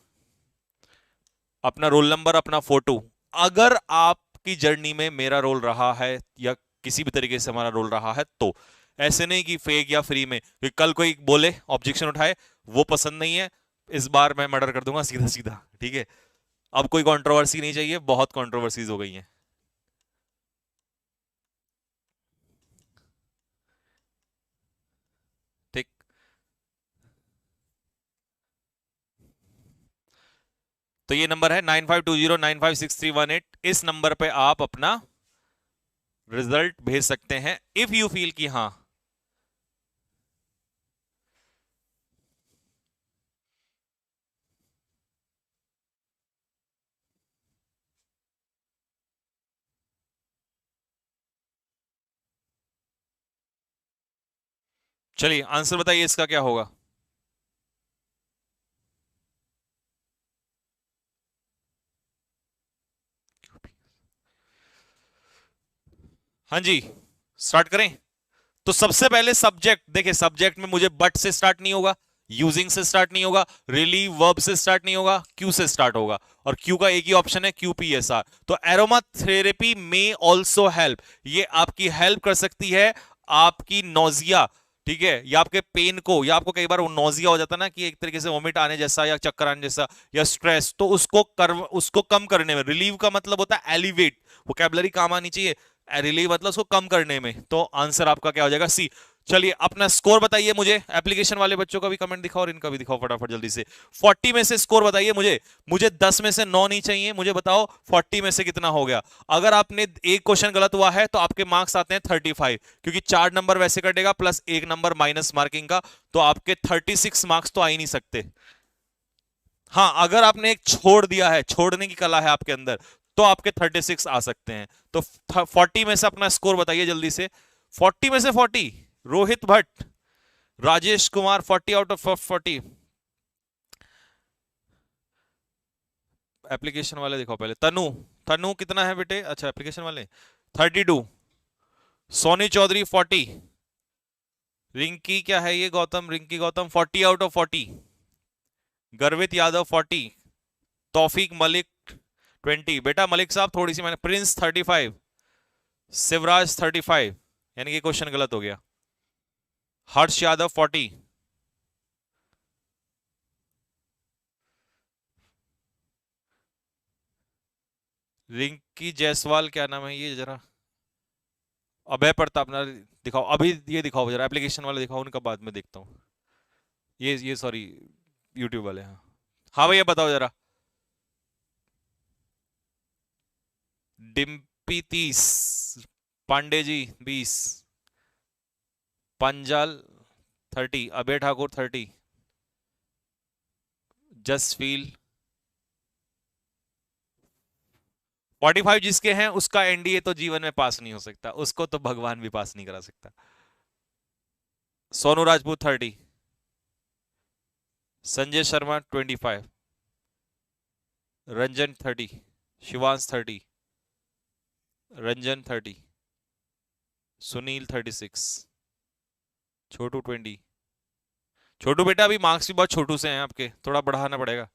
अपना रोल नंबर, अपना फोटो। अगर आपकी जर्नी में मेरा रोल रहा है या किसी भी तरीके से हमारा रोल रहा है, तो ऐसे नहीं कि फेक या फ्री में, कि कल कोई बोले ऑब्जेक्शन उठाए वो पसंद नहीं है, इस बार मैं मर्डर कर दूंगा सीधा सीधा। ठीक है, अब कोई कंट्रोवर्सी नहीं चाहिए, बहुत कंट्रोवर्सीज हो गई हैं। ठीक, तो ये नंबर है 9520956318। इस नंबर पे आप अपना रिजल्ट भेज सकते हैं इफ यू फील कि हाँ। चलिए आंसर बताइए इसका क्या होगा। हाँ जी, स्टार्ट करें। तो सबसे पहले सब्जेक्ट देखिए, सब्जेक्ट में मुझे बट से स्टार्ट नहीं होगा, यूजिंग से स्टार्ट नहीं होगा, रिलीव वर्ब से स्टार्ट नहीं होगा, क्यू से स्टार्ट होगा, और क्यू का एक ही ऑप्शन है QPSR। तो एरोमा थेरेपी में ऑल्सो हेल्प, ये आपकी हेल्प कर सकती है आपकी नोजिया, ठीक है, या आपके पेन को, या आपको कई बार नोजिया हो जाता है ना कि एक तरीके से वोमिट आने जैसा या चक्कर आने जैसा या स्ट्रेस, तो उसको कम करने में, रिलीव का मतलब होता है एलिवेट, वोकैबुलरी काम आनी चाहिए, रिलीव मतलब उसको कम करने में। तो आंसर आपका क्या हो जाएगा, सी। चलिए अपना स्कोर बताइए मुझे, एप्लीकेशन वाले बच्चों का भी कमेंट दिखाओ और इनका भी दिखाओ फटाफट जल्दी से। 40 में से स्कोर बताइए मुझे, मुझे 10 में से 9 नहीं चाहिए, मुझे बताओ 40 में से कितना हो गया। अगर आपने एक क्वेश्चन गलत हुआ है तो आपके मार्क्स आते हैं 35, क्योंकि 4 नंबर वैसे कटेगा प्लस 1 नंबर माइनस मार्किंग का, तो आपके 36 मार्क्स तो आ ही नहीं सकते। हाँ, अगर आपने एक छोड़ दिया है, छोड़ने की कला है आपके अंदर, तो आपके 36 आ सकते हैं। तो 40 में से अपना स्कोर बताइए जल्दी से। 40 में से 40, Rohit Bhatt, Rajesh Kumar 40 out of 40। Application वाले दिखाओ पहले। तनु, तनु कितना है बेटे, अच्छा एप्लीकेशन वाले 32। सोनी चौधरी 40। रिंकी क्या है ये, गौतम, रिंकी गौतम 40 आउट ऑफ 40। गर्वित यादव 40। तौफीक मलिक 20। बेटा मलिक साहब थोड़ी सी मैंने, प्रिंस 35। शिवराज 35, यानी कि क्वेश्चन गलत हो गया। हर्ष यादव 40। रिंकी जायसवाल क्या नाम है ये जरा, अभय प्रताप ना, दिखाओ अभी, ये दिखाओ जरा, एप्लीकेशन वाले दिखाओ, उनका बाद में देखता हूँ। ये सॉरी, यूट्यूब वाले, हाँ। हाँ भैया बताओ जरा। डिम्पी 30, पांडे जी 20, पंजाल 30, अभय ठाकुर 30, जस्ट फील 45 जिसके हैं उसका एनडीए तो जीवन में पास नहीं हो सकता, उसको तो भगवान भी पास नहीं करा सकता। सोनू राजपूत 30, संजय शर्मा 25, रंजन 30, शिवांश 30, रंजन 30, सुनील 36, छोटू 20। छोटू बेटा अभी मार्क्स भी बहुत छोटू से हैं आपके, थोड़ा बढ़ाना पड़ेगा।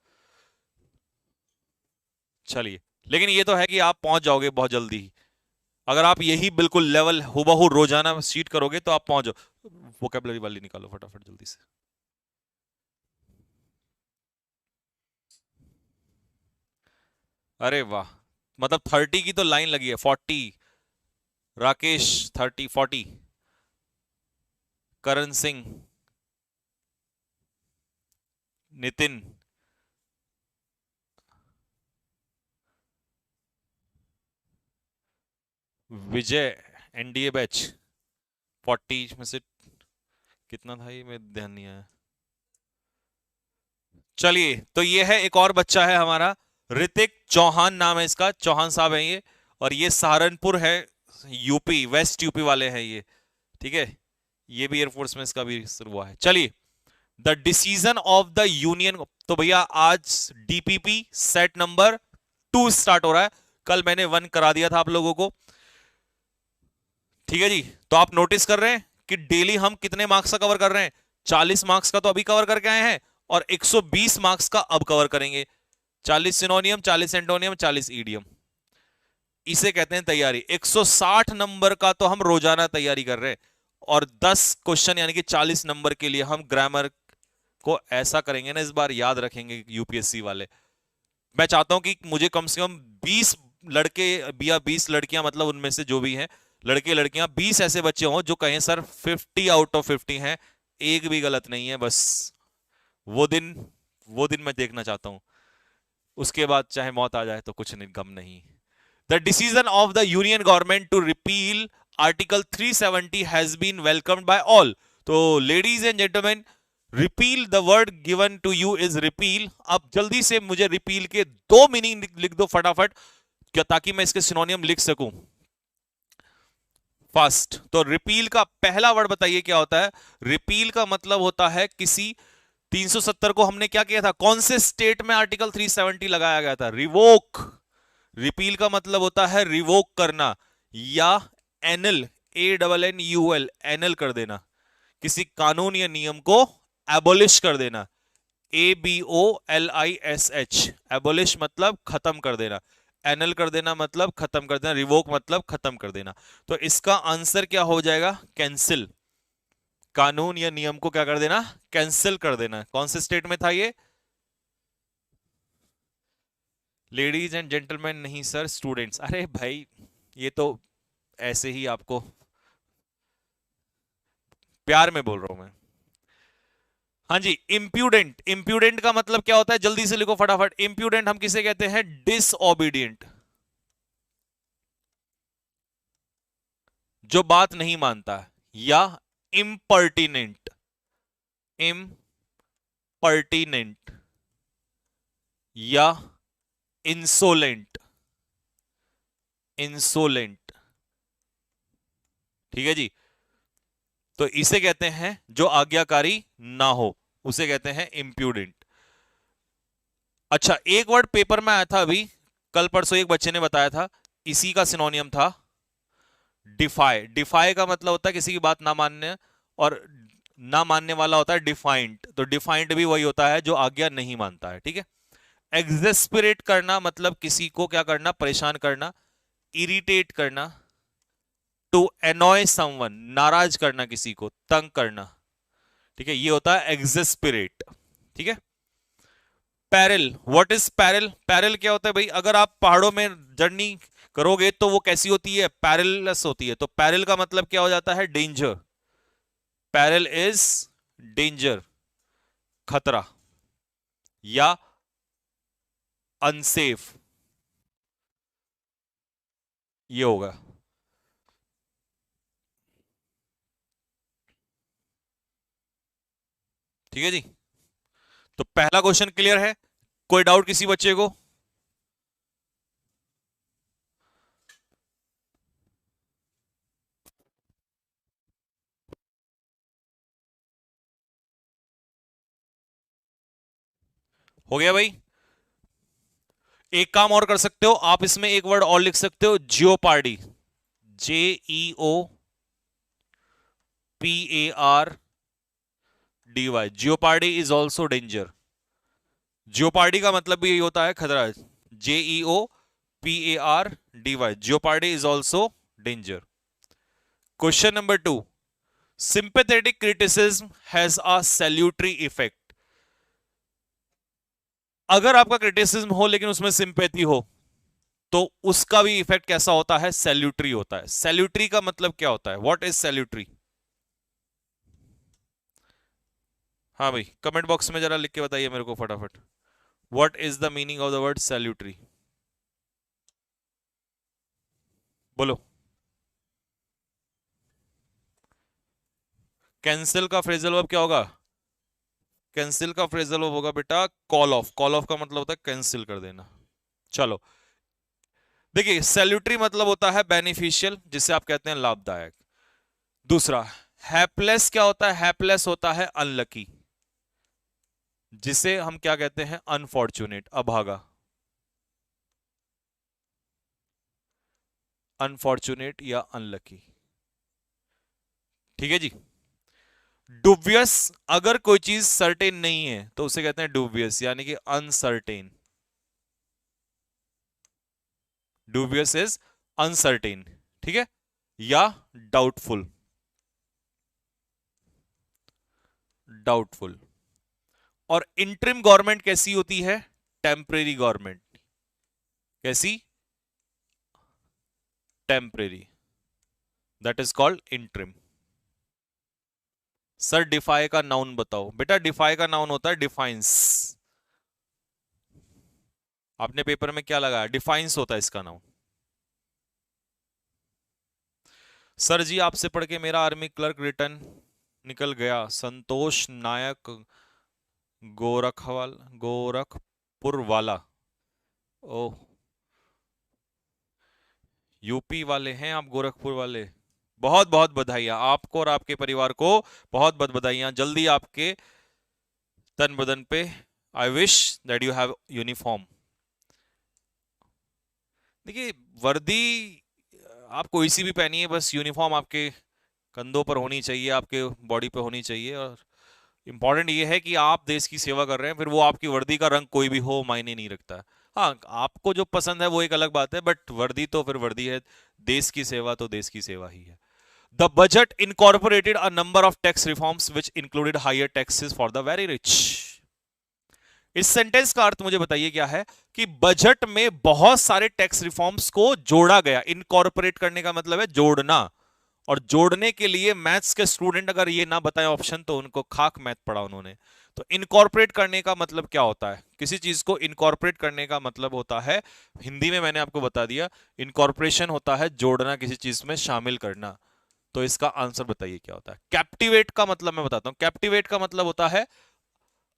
चलिए, लेकिन ये तो है कि आप पहुंच जाओगे बहुत जल्दी ही। अगर आप यही बिल्कुल लेवल हुबहू रोजाना सीट करोगे तो आप पहुंच जाओ। वोकैबुलरी वाली निकालो फटाफट जल्दी से। अरे वाह, मतलब 30 की तो लाइन लगी है। 40, राकेश 30, 40, करण सिंह, नितिन, विजय, एनडीए बैच 40 में से कितना था ये, मैं ध्यान नहीं आया। चलिए, तो ये है एक और बच्चा है हमारा, ऋतिक चौहान नाम है इसका, चौहान साहब है ये, और ये सहारनपुर है, यूपी, वेस्ट यूपी वाले हैं ये, ठीक है। ये भी एयरफोर्स में इसका भी शुरू हुआ है। चलिए, the decision of the union, तो भैया आज डीपीपी सेट नंबर 2 स्टार्ट हो रहा है, कल मैंने 1 करा दिया था आप लोगों को, ठीक है जी। तो आप नोटिस कर रहे हैं कि डेली हम कितने मार्क्स का कवर कर रहे हैं, 40 मार्क्स का तो अभी कवर करके आए हैं, और 120 मार्क्स का अब कवर करेंगे। 40 सिनोनियम, 40 एंटोनियम, 40 ईडियम, इसे कहते हैं तैयारी। 160 नंबर का तो हम रोजाना तैयारी कर रहे हैं, और 10 क्वेश्चन यानी कि 40 नंबर के लिए हम ग्रामर को ऐसा करेंगे ना, इस बार याद रखेंगे यूपीएससी वाले। मैं चाहता हूं कि मुझे कम से कम 20 लड़के या 20 लड़कियां, मतलब उनमें से जो भी हैं लड़के लड़कियां, 20 ऐसे बच्चे हों जो कहें सर 50 आउट ऑफ 50 हैं, एक भी गलत नहीं है, बस वो दिन, वो दिन मैं देखना चाहता हूं। उसके बाद चाहे मौत आ जाए तो कुछ नहीं, गम नहीं। The decision of the union government to repeal article 370 has been welcomed by all. तो ladies and gentleman, repeal, the word given to you is repeal. अब जल्दी से मुझे रिपील के 2 मीनिंग लिख दो फटाफट, क्या, ताकि मैं इसके सिनोनियम लिख सकूं। फास्ट। तो रिपील का पहला वर्ड बताइए क्या होता है। रिपील का मतलब होता है किसी 370 को हमने क्या किया था, कौन से स्टेट में आर्टिकल 370 लगाया गया था, रिवोक। रिपील का मतलब होता है रिवोक करना, या एनल, ANNUL, एनल कर देना, किसी कानून या नियम को एबोलिश कर देना, ABOLISH, एबोलिश मतलब खत्म कर देना, एनल कर देना मतलब खत्म कर देना, रिवोक मतलब खत्म कर देना। तो इसका आंसर क्या हो जाएगा, कैंसिल। कानून या नियम को क्या कर देना, कैंसिल कर देना। कौन से स्टेट में था ये, लेडीज एंड जेंटलमैन नहीं सर, स्टूडेंट्स। अरे भाई ये तो ऐसे ही आपको प्यार में बोल रहा हूं मैं। हाँ जी, इंप्यूडेंट। इंप्यूडेंट का मतलब क्या होता है, जल्दी से लिखो फटाफट। इंप्यूडेंट हम किसे कहते हैं, डिसओबीडियंट, जो बात नहीं मानता, या इम्पर्टिनेंट, इम्पर्टिनेंट, या इंसोलेंट, इंसोलेंट। ठीक है जी। तो इसे कहते हैं जो आज्ञाकारी ना हो, उसे कहते हैं इंप्यूडेंट। अच्छा, एक वर्ड पेपर में आया था अभी, कल परसों एक बच्चे ने बताया था, इसी का सिनोनियम था डिफाई। डिफाई का मतलब होता है किसी की बात ना मानने, और ना मानने वाला होता है डिफाइंड। तो डिफाइंड भी वही होता है जो आज्ञा नहीं मानता है। ठीक है। एग्जेस्पिरेट करना मतलब किसी को क्या करना, परेशान करना, इरिटेट करना, टू एनॉय समवन, नाराज करना, किसी को तंग करना। ठीक है, ये होता है एग्जेस्पिरेट। ठीक है। Parallel, what is parallel. Parallel क्या होता है भाई, अगर आप पहाड़ों में जर्नी करोगे तो वो कैसी होती है, पैरलस होती है। तो पैरल का मतलब क्या हो जाता है, डेंजर। पैरल इज डेंजर, खतरा, या अनसेफ, ये होगा। ठीक है जी। तो पहला क्वेश्चन क्लियर है, कोई डाउट किसी बच्चे को। हो गया भाई। एक काम और कर सकते हो आप, इसमें एक वर्ड और लिख सकते हो, jeopardy, JEOPARDY। Jeopardy is also danger. Jeopardy का मतलब भी यही होता है, खतरा। JEOPARDY, jeopardy is also danger. Question number 2, sympathetic criticism has a salutary effect. अगर आपका क्रिटिसिज्म हो लेकिन उसमें सिंपैथी हो, तो उसका भी इफेक्ट कैसा होता है, सैल्यूटरी होता है। सैल्यूटरी का मतलब क्या होता है, व्हाट इज सैल्यूटरी। हाँ भाई, कमेंट बॉक्स में जरा लिख के बताइए मेरे को फटाफट, what is the meaning of the word salutary. बोलो। कैंसिल का फ्रेजल वर्ब क्या होगा, कैंसिल का फ्रेजल वर्ब होगा बेटा कॉल ऑफ। कॉल ऑफ का मतलब होता है कैंसिल कर देना। चलो, देखिए सैल्यूटरी मतलब होता है बेनिफिशियल, जिसे आप कहते हैं लाभदायक। दूसरा, हैपलेस क्या होता है, हैपलेस होता है अनलकी, जिसे हम क्या कहते हैं, अनफॉर्चुनेट, अभागा, अनफॉर्चुनेट या अनलकी। ठीक है जी। डुबियस, अगर कोई चीज सर्टेन नहीं है तो उसे कहते हैं डुबियस, यानी कि अनसर्टेन। Dubious is uncertain. ठीक है। या डाउटफुल, डाउटफुल। और इंटरिम गवर्नमेंट कैसी होती है, टेम्परेरी गवर्नमेंट। कैसी, temporary, that is called interim. Sir defy का नाउन बताओ। बेटा डिफाई का नाउन होता है डिफाइंस। आपने पेपर में क्या लगाया, डिफाइंस होता है इसका नाउन। सर जी आपसे पढ़ के मेरा आर्मी क्लर्क रिटर्न निकल गया, संतोष नायक, गोरखवाल, गोरखपुर वाला। ओह, यूपी वाले हैं आप, गोरखपुर वाले। बहुत बहुत बधाइयां आपको और आपके परिवार को, बहुत बहुत बधाइयां, जल्दी आपके तन बदन पे, I wish that you have uniform. देखिए, वर्दी आप कोई सी भी पहनिए, बस यूनिफॉर्म आपके कंधों पर होनी चाहिए, आपके बॉडी पे होनी चाहिए। और इंपॉर्टेंट ये है कि आप देश की सेवा कर रहे हैं, फिर वो आपकी वर्दी का रंग कोई भी हो मायने नहीं रखता। हाँ, आपको जो पसंद है वो एक अलग बात है, बट वर्दी तो फिर वर्दी है। देश की सेवा तो देश की सेवा ही है। The budget incorporated a number of tax reforms which included higher taxes for the very rich. इस सेंटेंस का अर्थ मुझे बताइए क्या है? कि बजट में बहुत सारे टैक्स रिफॉर्म्स को जोड़ा गया। इनकॉर्पोरेट करने का मतलब है जोड़ना, और जोड़ने के लिए मैथ्स के स्टूडेंट अगर ये ना बताएं ऑप्शन, तो उनको खाक मैथ पढ़ा उन्होंने। तो इनकॉर्पोरेट करने का मतलब क्या होता है? किसी चीज को इनकॉर्पोरेट करने का मतलब होता है, हिंदी में मैंने आपको बता दिया, इनकॉर्पोरेशन होता है जोड़ना, किसी चीज में शामिल करना। तो इसका आंसर बताइए क्या होता है? कैप्टिवेट का मतलब मैं बताता हूं। कैप्टिवेट का मतलब होता है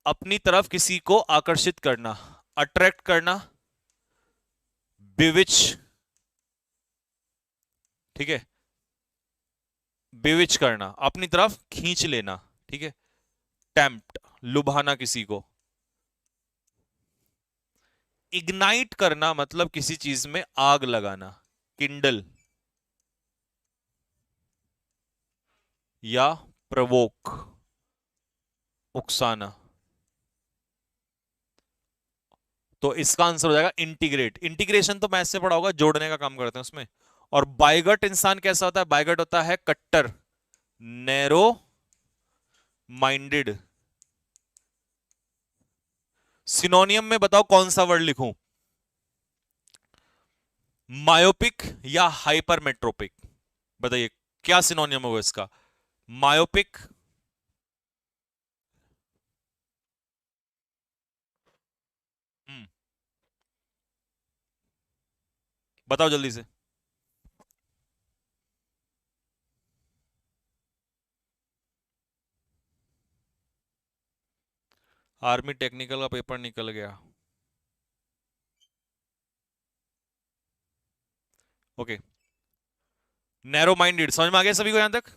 अपनी तरफ किसी को आकर्षित करना, अट्रैक्ट करना, बिविच, ठीक है, बिविच करना, अपनी तरफ खींच लेना, ठीक है। टेम्प्ट, लुभाना किसी को। इग्नाइट करना मतलब किसी चीज में आग लगाना, किंडल, या प्रवोक, उकसाना। तो इसका आंसर हो जाएगा इंटीग्रेट। इंटीग्रेशन तो मैथ से पढ़ा होगा, जोड़ने का काम करते हैं उसमें। और बाइगट इंसान कैसा होता है? बाइगट होता है कट्टर, नैरो माइंडेड। सिनोनियम में बताओ कौन सा वर्ड लिखूं? मायोपिक या हाइपरमेट्रोपिक? बताइए क्या सिनोनियम होगा इसका? मायोपिक, बताओ जल्दी से। आर्मी टेक्निकल का पेपर निकल गया। ओके, नैरो माइंडेड समझ में आ गया सभी को यहां तक?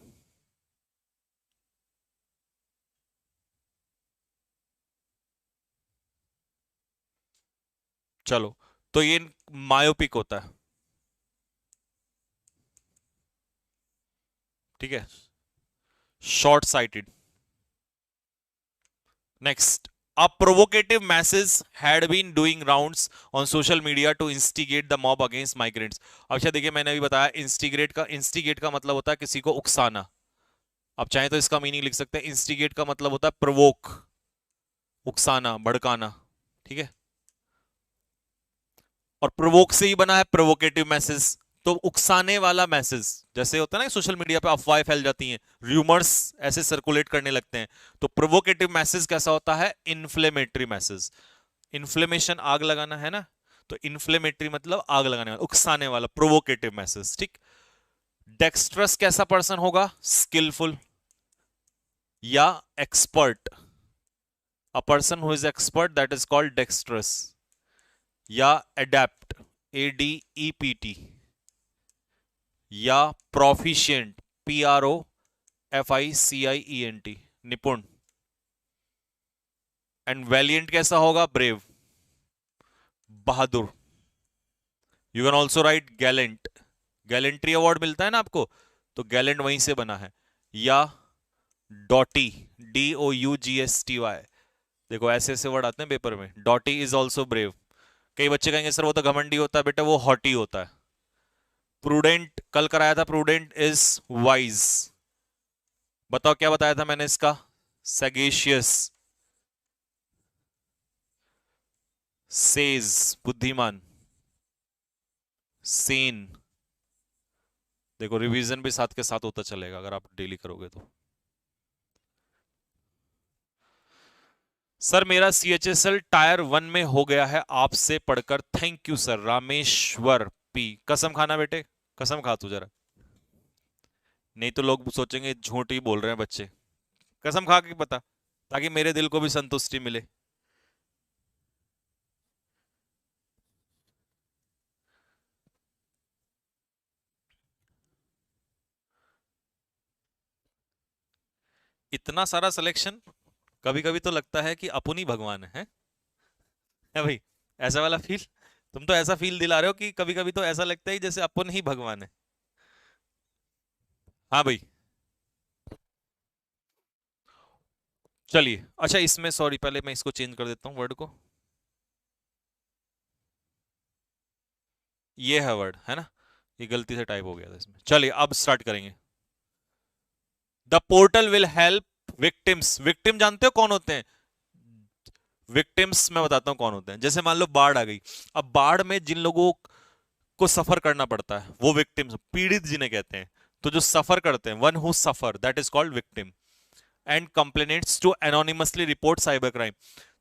चलो, तो ये मायोपिक होता है, ठीक है, short sighted. Next, a provocative message had been doing rounds on social media to instigate the mob against migrants। अच्छा देखिए, मैंने अभी बताया इंस्टिगेट का मतलब होता है किसी को उकसाना। आप चाहें तो इसका मीनिंग लिख सकते हैं, इंस्टिगेट का मतलब होता है प्रवोक, उकसाना, भड़काना, ठीक है। और प्रोवोक से ही बना है प्रोवोकेटिव मैसेज। तो उकसाने वाला मैसेज, जैसे होता है ना सोशल मीडिया पे अफवाहें फैल जाती हैं, रूमर्स ऐसे सर्कुलेट करने लगते हैं। तो प्रोवोकेटिव मैसेज कैसा होता है? Inflammatory message. इन्फ्लेमेशन आग लगाना है ना, तो इन्फ्लेमेटरी मतलब आग लगाने वाला, उकसाने वाला, प्रोवोकेटिव मैसेज, ठीक। डेक्स्ट्रस कैसा पर्सन होगा? स्किलफुल या expert. A person who is expert that is called dextrous. या एडेप्ट, ADEPT। या प्रोफिशिएंट, PROFICIENT, निपुण। एंड वैलियंट कैसा होगा? Brave, Bahadur. You can also right Gallant. Gallantry award मिलता है ना आपको, तो गैलेंट वहीं से बना है। या डॉटी, DOUGSTY। देखो ऐसे ऐसे वर्ड आते हैं पेपर में। डॉटी इज ऑल्सो ब्रेव। कई बच्चे कहेंगे सर वो तो घमंडी होता है, बेटा वो हॉटी होता है। प्रूडेंट कल कराया था, प्रूडेंट इज वाइज। बताओ क्या बताया था मैंने इसका? सैगेशियस, सेज बुद्धिमान, सेन। देखो रिवीजन भी साथ के साथ होता चलेगा अगर आप डेली करोगे तो। सर मेरा CHSL टायर 1 में हो गया है आपसे पढ़कर, thank you sir. Rameshwar P, कसम खाना बेटे, कसम खा तू जरा, नहीं तो लोग सोचेंगे झूठ ही बोल रहे हैं बच्चे। कसम खा के बता, ताकि मेरे दिल को भी संतुष्टि मिले। इतना सारा सिलेक्शन, कभी कभी तो लगता है कि अपन ही भगवान है भाई, ऐसा वाला फील। तुम तो ऐसा फील दिला रहे हो कि कभी कभी तो ऐसा लगता है जैसे अपन ही भगवान है। हाँ भाई। चलिए अच्छा, इसमें सॉरी, पहले मैं इसको चेंज कर देता हूँ वर्ड को। ये है वर्ड, है ना, ये गलती से टाइप हो गया था इसमें। चलिए अब स्टार्ट करेंगे। The portal will help victims. Victim जानते हो कौन होते हैं? विक्टिम्स मैं बताता हूं कौन होते हैं। जैसे मान लो बाढ़ आ गई, अब बाढ़ में जिन लोगों को सफर करना पड़ता है वो विक्टिम्स, पीड़ित जिन्हें कहते हैं। तो जो सफर करते हैं, one who suffer, that is called victim. And complainants to anonymously report cyber crime.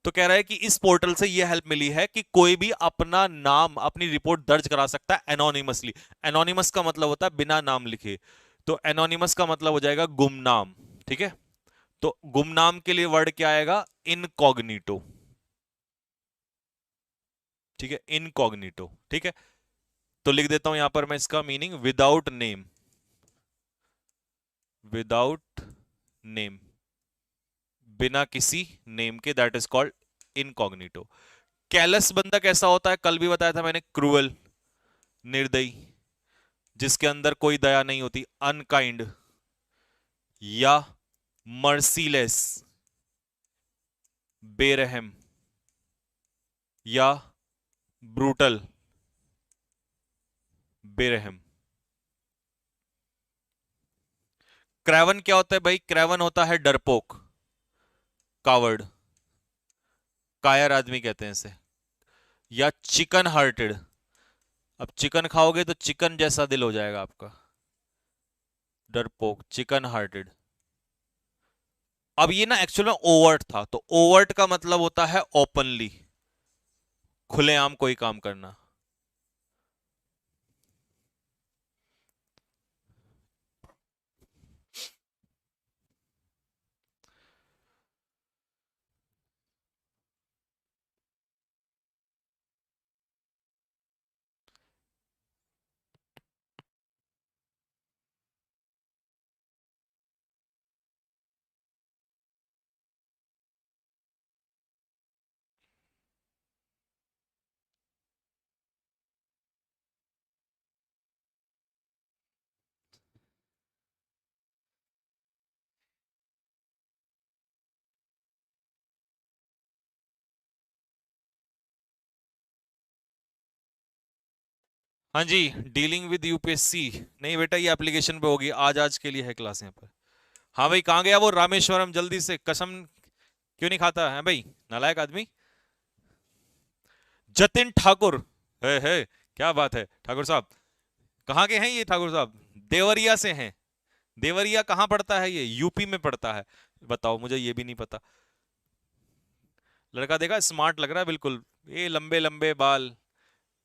तो कह रहा है कि इस पोर्टल से यह हेल्प मिली है कि कोई भी अपना नाम, अपनी रिपोर्ट दर्ज करा सकता है एनोनिमसली। एनोनिमस का मतलब होता है बिना नाम लिखे, तो एनोनिमस का मतलब हो जाएगा गुमनाम। ठीक है, तो गुमनाम के लिए वर्ड क्या आएगा? इनकॉग्निटो। ठीक है, इनकॉग्निटो। ठीक है, तो लिख देता हूं यहां पर मैं इसका meaning, without name. Without name, बिना किसी नेम के, that is called incognito. Callus बंदा कैसा होता है? कल भी बताया था मैंने, क्रूअल, निर्दयी, जिसके अंदर कोई दया नहीं होती, अनकाइंड, या मर्सीलेस, बेरहम, या ब्रूटल, बेरहम। क्रैवन क्या होता है भाई? क्रैवन होता है डरपोक, कावर्ड, कायर आदमी कहते हैं इसे, या चिकन हार्टेड। अब चिकन खाओगे तो चिकन जैसा दिल हो जाएगा आपका, डरपोक, चिकन हार्टेड। अब ये ना एक्चुअल में ओवर्ट था, तो ओवर्ट का मतलब होता है ओपनली, खुलेआम कोई काम करना। हाँ जी, डीलिंग विद यूपीएससी। नहीं बेटा, ये एप्लीकेशन पे होगी, आज आज के लिए है क्लास यहाँ पर। हाँ भाई, कहाँ गया वो रामेश्वरम? जल्दी से, कसम क्यों नहीं खाता है भाई, नालायक आदमी। जतिन ठाकुर, है क्या बात है ठाकुर साहब। कहाँ के हैं ये ठाकुर साहब? देवरिया से हैं। देवरिया कहाँ पड़ता है? ये यूपी में पड़ता है। बताओ, मुझे ये भी नहीं पता। लड़का देखा, स्मार्ट लग रहा है बिल्कुल, ये लंबे लंबे बाल।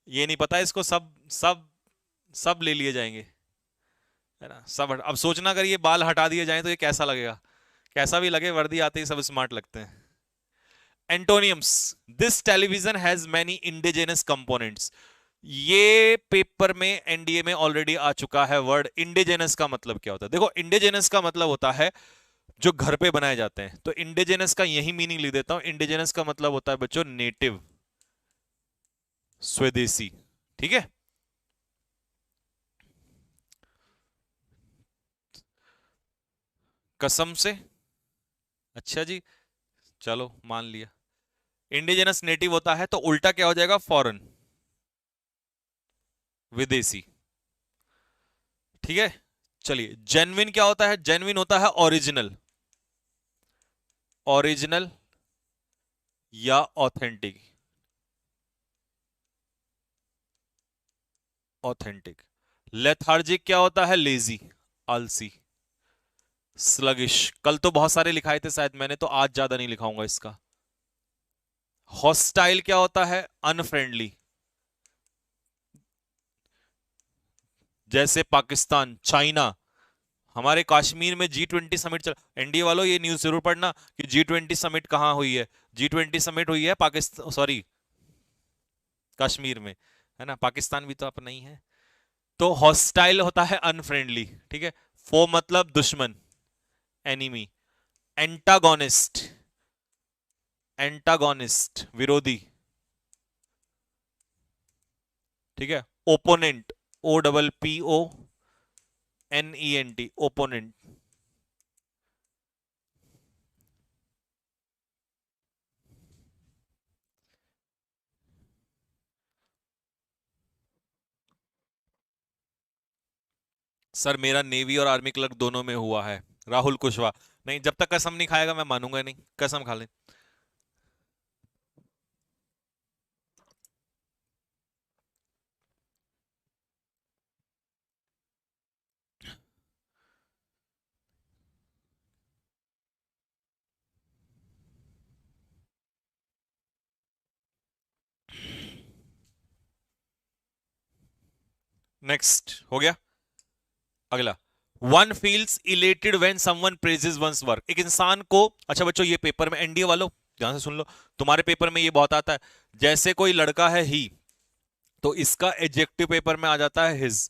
ये नहीं पता इसको, सब सब सब ले लिए जाएंगे, है ना, सब अब सोचना, अगर ये बाल हटा दिए जाएं तो ये कैसा लगेगा। कैसा भी लगे, वर्दी आते ही सब स्मार्ट लगते हैं। एंटोनियम्स, this television has many indigenous components. ये पेपर में एनडीए में ऑलरेडी आ चुका है वर्ड। इंडिजिनस का मतलब क्या होता है? देखो, इंडिजिनस का मतलब होता है जो घर पे बनाए जाते हैं, तो इंडिजिनस का यही मीनिंग लिख देता हूं। इंडिजिनस का मतलब होता है बच्चों नेटिव, स्वदेशी। ठीक है, कसम से। अच्छा जी, चलो मान लिया। इंडिजिनस नेटिव होता है, तो उल्टा क्या हो जाएगा? फॉरेन, विदेशी। ठीक है, चलिए। जेन्युइन क्या होता है? जेन्युइन होता है ओरिजिनल, ओरिजिनल या ऑथेंटिक, ऑथेंटिक। लेथार्जिक क्या होता है? लेजी, आलसी, स्लगिश। कल तो बहुत सारे लिखाए थे शायद मैंने, तो आज ज्यादा नहीं लिखाऊंगा इसका। हॉस्टाइल क्या होता है? अनफ्रेंडली, जैसे पाकिस्तान, चाइना। हमारे कश्मीर में G20 समिट चल, एनडीए वालों ये न्यूज जरूर पढ़ना कि G20 समिट कहां हुई है। G20 समिट हुई है पाकिस्तान, सॉरी, कश्मीर में, है ना, पाकिस्तान भी तो अपना ही है। तो हॉस्टाइल होता है अनफ्रेंडली। ठीक है, फो मतलब दुश्मन, एनिमी। एंटागोनिस्ट, एंटागोनिस्ट विरोधी, ठीक है। Opponent, OPPONENT, opponent. सर मेरा नेवी और आर्मी क्लर्क दोनों में हुआ है, राहुल कुशवाहा। नहीं, जब तक कसम नहीं खाएगा मैं मानूंगा नहीं, कसम खा ले। नेक्स्ट हो गया, अगला। One feels elated when someone praises one's work. एक इंसान को, अच्छा बच्चों ये पेपर में, एनडीए वालों ध्यान से सुन लो, तुम्हारे पेपर में ये बहुत आता है। जैसे कोई लड़का है ही, तो इसका एडजेक्टिव पेपर में आ जाता है हिज,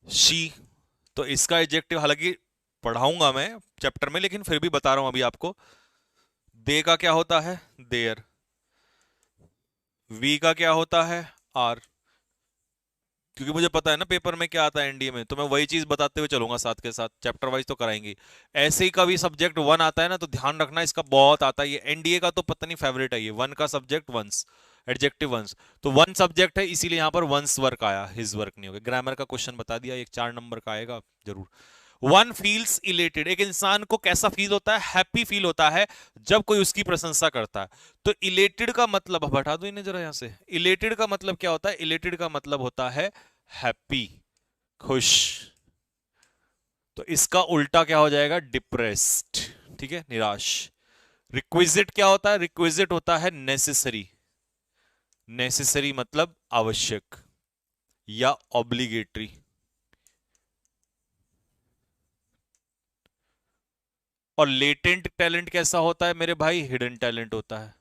शी। तो इसका एडजेक्टिव, हालांकि पढ़ाऊंगा मैं चैप्टर में, लेकिन फिर भी बता रहा हूं अभी आपको। दे का क्या होता है, देयर। वी का क्या होता है, आर। क्योंकि मुझे पता है ना पेपर में क्या आता है एनडीए में, तो मैं वही चीज बताते हुए चलूंगा साथ के साथ, चैप्टर वाइज तो कराएंगे। ऐसे ही कभी सब्जेक्ट वन आता है ना, तो ध्यान रखना, इसका बहुत आता है ये एनडीए का, तो पता नहीं फेवरेट है ये, वन का सब्जेक्ट वंस, एडजेक्टिव वंस। तो वन सब्जेक्ट है, इसीलिए यहां पर वंस वर्क आया, हिज वर्क नहीं होगा। ग्रामर का क्वेश्चन बता दिया, एक 4 नंबर का आएगा जरूर। वन फील्स इलेटेड, एक इंसान को कैसा फील होता है, हैप्पी फील होता है जब कोई उसकी प्रशंसा करता है। तो इलेटेड का मतलब, अब हटा दो इन्हें जरा यहां से, इलेटेड का मतलब क्या होता है, इलेटेड का मतलब होता है हैप्पी, खुश। तो इसका उल्टा क्या हो जाएगा, डिप्रेस्ड, ठीक है, निराश। रिक्विजिट क्या होता है, रिक्विजिट होता है नेसेसरी, नेसेसरी मतलब आवश्यक या ऑब्लिगेटरी। और लेटेंट टैलेंट कैसा होता है मेरे भाई, हिडन टैलेंट होता है।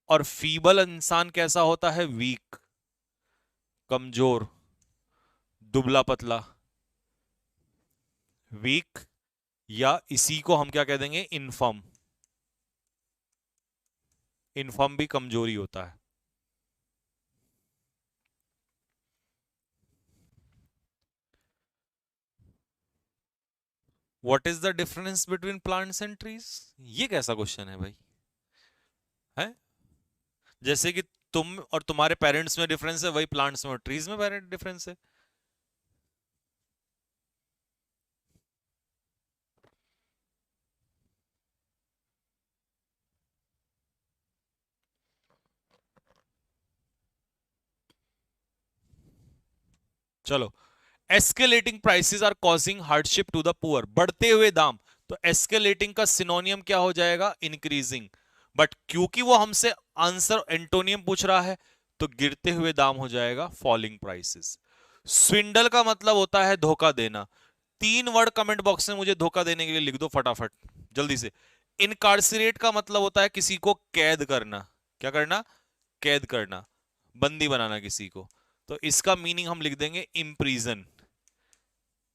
और फीबल इंसान कैसा होता है, वीक, कमजोर, दुबला पतला, वीक। या इसी को हम क्या कह देंगे, इनफर्म। इनफर्म भी कमजोरी होता है। What is the difference between plants and trees, ये कैसा क्वेश्चन है भाई, है? जैसे कि तुम और तुम्हारे पेरेंट्स में डिफरेंस है, वही प्लांट्स में और ट्रीज में डिफरेंस है। चलो, escalating prices are causing hardship to the poor, बढ़ते हुए दाम। तो एस्केलेटिंग का सिनोनियम क्या हो जाएगा, इंक्रीजिंग। बट क्योंकि वो हमसे आंसर एंटोनियम पूछ रहा है, तो गिरते हुए दाम हो जाएगा फॉलिंग प्राइसेस। स्विंडल का मतलब होता है धोखा देना। 3 वर्ड कमेंट बॉक्स में मुझे धोखा देने के लिए लिख दो फटाफट, जल्दी से। इनकार्सिरेट का मतलब होता है किसी को कैद करना, क्या करना, कैद करना, बंदी बनाना किसी को। तो इसका मीनिंग हम लिख देंगे इम्प्रीजन,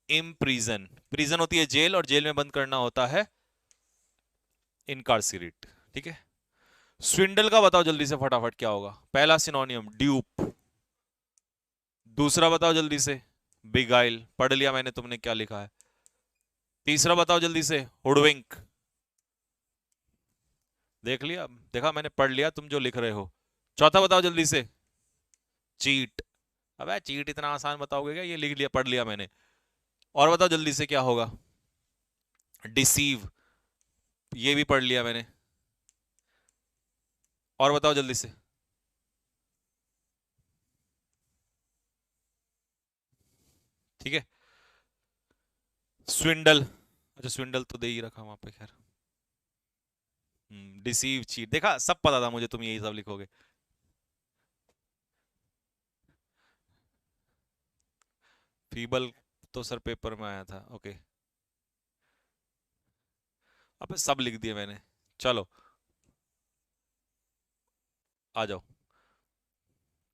इम्प्रीजन। प्रीजन होती है जेल, और जेल में बंद करना होता है इनकार्सिरेट, ठीक है। स्विंडल का बताओ जल्दी से फटाफट क्या होगा, पहला सिनोनियम ड्यूप, दूसरा बताओ जल्दी से बिगाइल, पढ़ लिया मैंने, तुमने क्या लिखा है। तीसरा बताओ जल्दी से, हुडविंक, देख लिया, देखा मैंने पढ़ लिया तुम जो लिख रहे हो। चौथा बताओ जल्दी से, चीट। अबे चीट इतना आसान बताओगे क्या, ये लिख लिया, पढ़ लिया मैंने। और बताओ जल्दी से क्या होगा, डिसीव, ये भी पढ़ लिया मैंने। और बताओ जल्दी से, ठीक है। स्विंडल, अच्छा स्विंडल तो दे ही रखा वहां पे, खैर। डिसीव, चीट, देखा सब पता था मुझे तुम यही सब लिखोगे। फीबल तो सर पेपर में आया था, ओके। अब सब लिख दिए मैंने। चलो आ जाओ,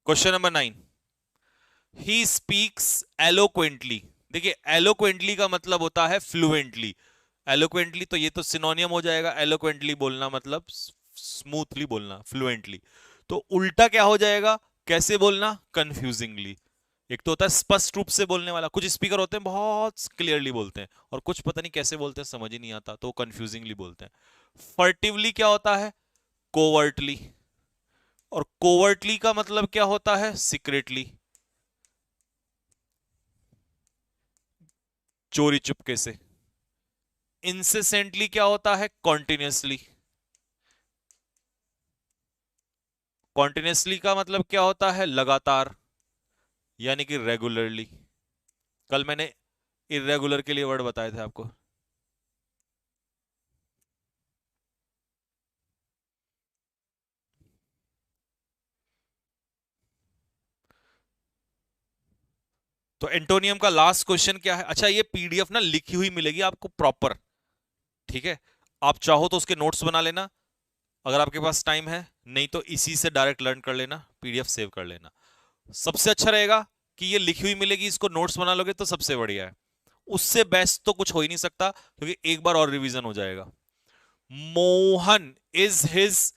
question number 9। He speaks eloquently. देखिए एलोक्वेंटली का मतलब होता है फ्लुएंटली। एलोक्वेंटली तो ये तो सिनोनियम हो जाएगा, एलोक्वेंटली बोलना मतलब स्मूथली बोलना, फ्लुएंटली। तो उल्टा क्या हो जाएगा, कैसे बोलना, कंफ्यूजिंगली। एक तो होता है स्पष्ट रूप से बोलने वाला, कुछ स्पीकर होते हैं बहुत क्लियरली बोलते हैं, और कुछ पता नहीं कैसे बोलते हैं, समझ ही नहीं आता, तो कंफ्यूजिंगली बोलते हैं। फर्टिवली क्या होता है, कोवर्टली। और कोवर्टली का मतलब क्या होता है, सीक्रेटली, चोरी चुपके से। इंसेसेंटली क्या होता है, कॉन्टिन्यूसली। कॉन्टिन्यूसली का मतलब क्या होता है, लगातार, यानी कि रेगुलरली। कल मैंने इरेगुलर के लिए वर्ड बताए थे आपको। तो एंटोनियम का लास्ट क्वेश्चन क्या है, अच्छा ये पीडीएफ ना लिखी हुई मिलेगी आपको प्रॉपर, ठीक है। आप चाहो तो उसके नोट्स बना लेना अगर आपके पास टाइम है, नहीं तो इसी से डायरेक्ट लर्न कर लेना, पीडीएफ सेव कर लेना। सबसे अच्छा रहेगा कि ये लिखी हुई मिलेगी, इसको नोट्स बना लोगे तो सबसे बढ़िया है। उससे बेस्ट तो कुछ हो ही नहीं सकता, क्योंकि एक बार और रिवीजन हो जाएगा। Mohan is his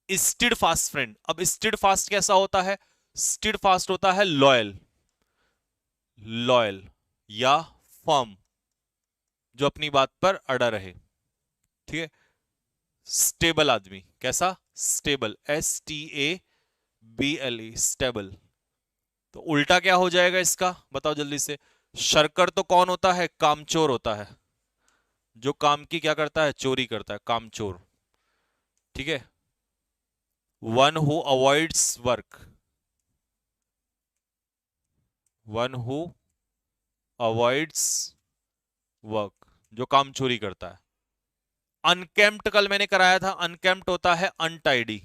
steadfast friend. अब स्टिड फास्ट कैसा होता है, स्टिड फास्ट होता है लॉयल, लॉयल या फर्म, जो अपनी बात पर अड़ा रहे, ठीक है। स्टेबल आदमी कैसा, स्टेबल, STABLE, स्टेबल। तो उल्टा क्या हो जाएगा इसका, बताओ जल्दी से। शर्कर तो कौन होता है, कामचोर होता है, जो काम की क्या करता है, चोरी करता है, कामचोर, ठीक है। One who avoids work, one who avoids work, जो काम चोरी करता है। अनकेम्प्ट कल मैंने कराया था, अनकेम्प्ट होता है अनटाइडी,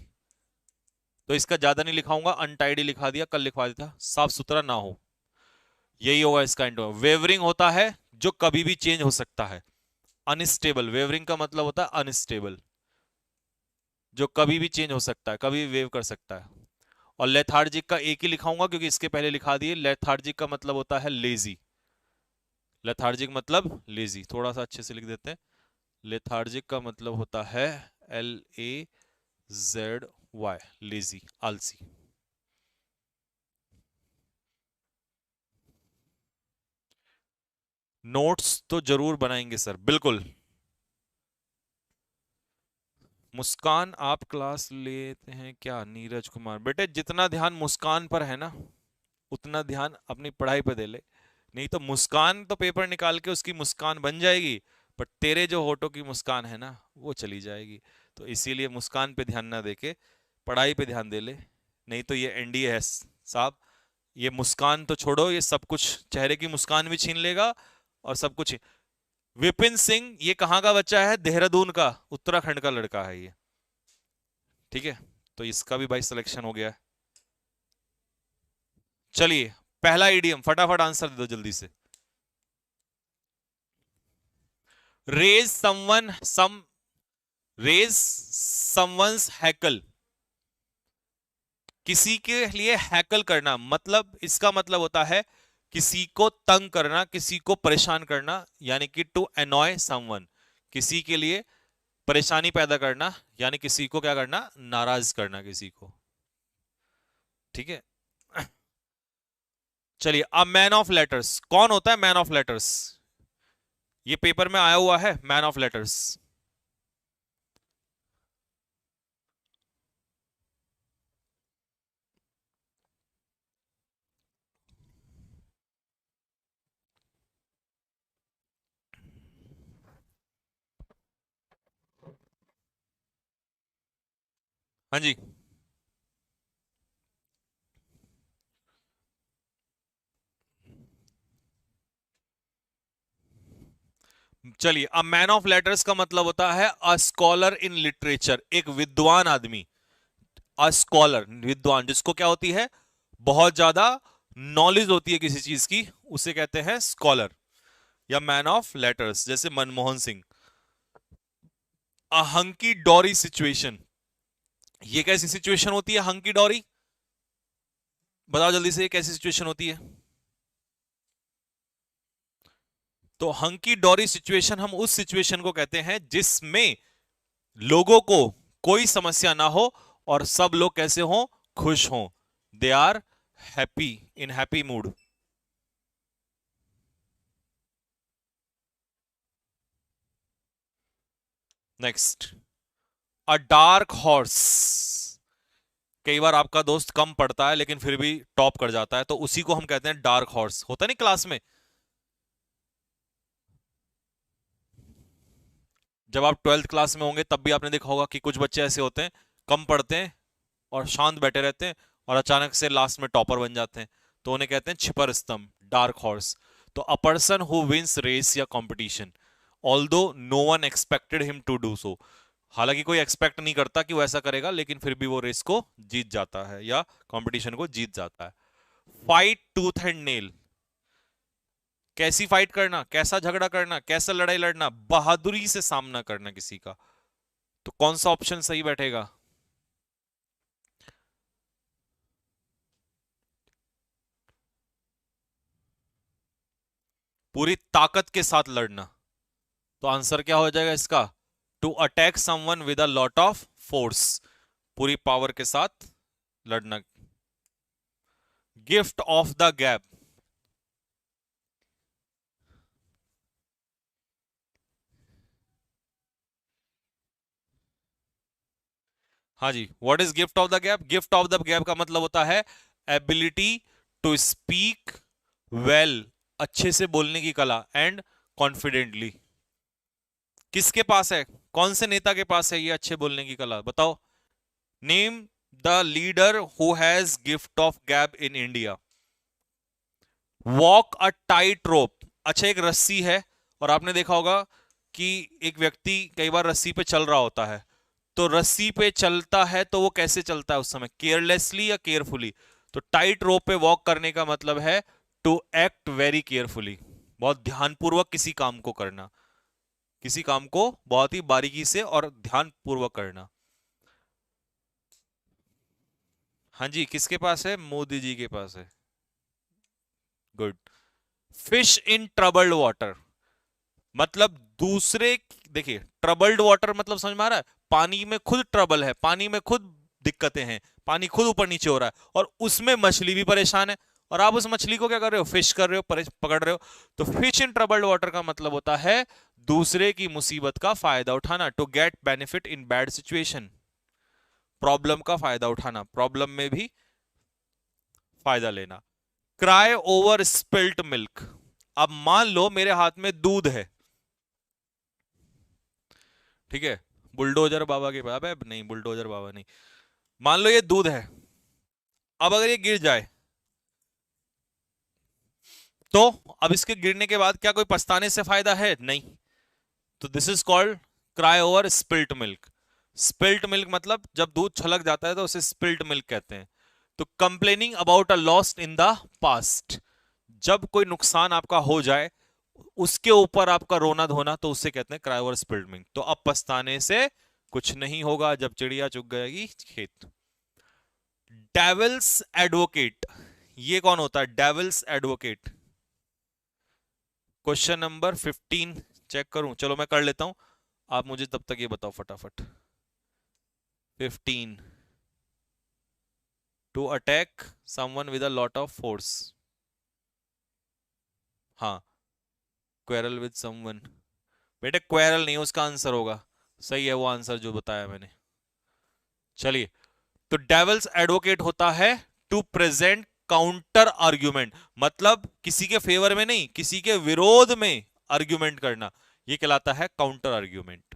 तो इसका ज्यादा नहीं लिखाऊंगा, अनटाइडी लिखा दिया, कल लिखवा दिया था, साफ सुथरा ना हो, यही होगा इसका एंड। वेवरिंग होता है जो कभी भी चेंज हो सकता है। अनस्टेबल, वेवरिंग का मतलब होता है अनस्टेबल, जो कभी भी चेंज हो सकता है, कभी भी वेव कर सकता है। और लेथार्जिक का एक ही लिखाऊंगा क्योंकि इसके पहले लिखा दिए। लेथार्जिक का मतलब होता है लेजी, लेथार्जिक मतलब लेजी, थोड़ा सा अच्छे से लिख देते हैं। लेथार्जिक का मतलब होता है LAZY, लेजी, आलसी। नोट्स तो जरूर बनाएंगे सर, बिल्कुल। मुस्कान आप क्लास लेते हैं क्या, नीरज कुमार, बेटे जितना ध्यान मुस्कान पर है ना, उतना ध्यान अपनी पढ़ाई पर दे ले। नहीं तो मुस्कान तो पेपर निकाल के उसकी मुस्कान बन जाएगी, पर तेरे जो होठों की मुस्कान है ना, वो चली जाएगी। तो इसीलिए मुस्कान पे ध्यान ना देके पढ़ाई पे ध्यान दे ले, नहीं तो ये NDA है साहब। ये मुस्कान तो छोड़ो, ये सब कुछ, चेहरे की मुस्कान भी छीन लेगा और सब कुछ। विपिन सिंह ये कहाँ का बच्चा है, देहरादून का, उत्तराखंड का लड़का है ये, ठीक है। तो इसका भी भाई सिलेक्शन हो गया है। चलिए पहला इडियम फटाफट आंसर दे दो जल्दी से। Raise someone some, raise someone's hackle, किसी के लिए हैकल करना, मतलब इसका मतलब होता है किसी को तंग करना, किसी को परेशान करना, यानी कि टू एनॉय समवन, किसी के लिए परेशानी पैदा करना, यानी किसी को क्या करना, नाराज करना किसी को, ठीक है। चलिए अब मैन ऑफ लेटर्स, कौन होता है मैन ऑफ लेटर्स, ये पेपर में आया हुआ है मैन ऑफ लेटर्स। हाँ जी, चलिए अब मैन ऑफ लेटर्स का मतलब होता है अ स्कॉलर इन लिटरेचर, एक विद्वान आदमी। अ स्कॉलर, विद्वान, जिसको क्या होती है, बहुत ज्यादा नॉलेज होती है किसी चीज की, उसे कहते हैं स्कॉलर या मैन ऑफ लेटर्स, जैसे मनमोहन सिंह। अ हंकी डोरी सिचुएशन, ये कैसी सिचुएशन होती है हंकी डोरी, बताओ जल्दी से, ये कैसी सिचुएशन होती है। तो हंकी डोरी सिचुएशन, हम उस सिचुएशन को कहते हैं जिसमें लोगों को कोई समस्या ना हो और सब लोग कैसे हो, खुश हो, they are happy, in happy mood. Next, a dark horse. कई बार आपका दोस्त कम पढ़ता है लेकिन फिर भी टॉप कर जाता है, तो उसी को हम कहते हैं डार्क हॉर्स। होता नहीं क्लास में, जब आप 12th क्लास में होंगे तब भी आपने देखा होगा कि कुछ बच्चे ऐसे होते हैं, कम पढ़ते हैं और शांत बैठे रहते हैं और अचानक से लास्ट में टॉपर बन जाते हैं, तो उन्हें कहते हैं छिपर स्तंभ, डार्क हॉर्स। तो a person who wins race या competition although no one expected him to do so. हालांकि कोई एक्सपेक्ट नहीं करता कि वो ऐसा करेगा, लेकिन फिर भी वो रेस को जीत जाता है या कंपटीशन को जीत जाता है। फाइट टूथ एंड नेल, कैसी फाइट करना, कैसा झगड़ा करना, कैसा लड़ाई लड़ना, बहादुरी से सामना करना किसी का। तो कौन सा ऑप्शन सही बैठेगा? पूरी ताकत के साथ लड़ना। तो आंसर क्या हो जाएगा इसका? To attack someone with a lot of force, पूरी पावर के साथ लड़ना। गिफ्ट ऑफ द गैप, हाँ जी, what is gift of the gap? Gift of the gap का मतलब होता है एबिलिटी टू स्पीक वेल, अच्छे से बोलने की कला, एंड कॉन्फिडेंटली। किसके पास है, कौन से नेता के पास है ये अच्छे बोलने की कला? बताओ, name the leader who has gift of gap in India. Walk a tight रोप, अच्छा एक रस्सी है और आपने देखा होगा कि एक व्यक्ति कई बार रस्सी पे चल रहा होता है, तो रस्सी पे चलता है तो वो कैसे चलता है उस समय, केयरलेसली या केयरफुली? तो टाइट रोप पे वॉक करने का मतलब है टू एक्ट वेरी केयरफुली, बहुत ध्यानपूर्वक किसी काम को करना, किसी काम को बहुत ही बारीकी से और ध्यानपूर्वक करना। हाँ जी, किसके पास है? मोदी जी के पास है। Good. Fish in troubled water, मतलब दूसरे, देखिए ट्रबल्ड वाटर मतलब समझ में आ रहा है, पानी में खुद ट्रबल है, पानी में खुद दिक्कतें हैं, पानी खुद ऊपर नीचे हो रहा है और उसमें मछली भी परेशान है, और आप उस मछली को क्या कर रहे हो? फिश कर रहे हो, पकड़ रहे हो। तो फिश इन ट्रबल्ड वाटर का मतलब होता है दूसरे की मुसीबत का फायदा उठाना, to get benefit in bad situation, problem का फायदा उठाना, प्रॉब्लम में भी फायदा लेना। क्राई ओवर स्पिल्ट मिल्क, अब मान लो मेरे हाथ में दूध है, ठीक है, बुलडोजर बाबा के पास है, नहीं बुलडोजर बाबा नहीं, मान लो ये दूध है, अब अगर ये गिर जाए तो अब इसके गिरने के बाद क्या कोई पछताने से फायदा है? नहीं। तो this is called cry over spilt milk. Spilt milk मतलब जब दूध छलक जाता है तो उसे स्पिल्ट मिल्क कहते हैं। तो complaining about a lost in the past, जब कोई नुकसान आपका हो जाए उसके ऊपर आपका रोना धोना, तो उससे कहते हैं क्राई ओवर स्पिल्ट मिल्क। तो अब पछताने से कुछ नहीं होगा जब चिड़िया चुग जाएगी खेत। डेविल्स एडवोकेट, ये कौन होता है devil's advocate? Question number 15 check करूं? चलो मैं कर लेता हूं, आप मुझे तब तक ये बताओ फटाफट। 15, to attack someone with a lot of force, हाँ, क्वेरल विद समवन, बेटे क्वेरल नहीं उसका आंसर होगा, सही है वो आंसर जो बताया मैंने। चलिए, तो डेविल्स एडवोकेट होता है टू प्रेजेंट काउंटर आर्ग्यूमेंट, मतलब किसी के फेवर में नहीं, किसी के विरोध में आर्ग्यूमेंट करना, ये कहलाता है काउंटर आर्ग्यूमेंट।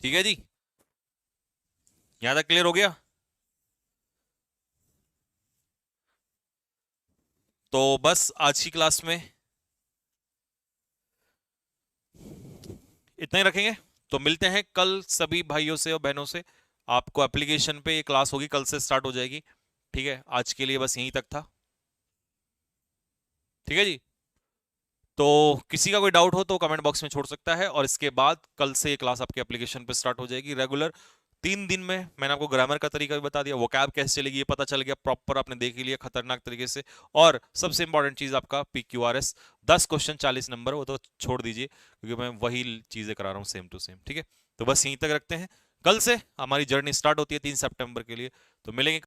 ठीक है जी, यहां तक क्लियर हो गया? तो बस आज की क्लास में इतना ही रखेंगे, तो मिलते हैं कल सभी भाइयों से और बहनों से। आपको एप्लीकेशन पे ये क्लास होगी, कल से स्टार्ट हो जाएगी, ठीक है? आज के लिए बस यहीं तक था, ठीक है जी। तो किसी का कोई डाउट हो तो कमेंट बॉक्स में छोड़ सकता है, और इसके बाद कल से ये क्लास आपके एप्लीकेशन पे स्टार्ट हो जाएगी रेगुलर। 3 दिन में मैंने आपको ग्रामर का तरीका भी बता दिया, वोकैब कैसे चलेगी ये पता चल गया, प्रॉपर आपने देख ही लिया खतरनाक तरीके से। और सबसे इंपॉर्टेंट चीज आपका PQRS 10 क्वेश्चन 40 नंबर, वो तो छोड़ दीजिए क्योंकि मैं वही चीजें करा रहा हूँ सेम टू सेम, ठीक है। तो बस यहीं तक रखते हैं, कल से हमारी जर्नी स्टार्ट होती है 3 सितंबर के लिए, तो मिलेंगे।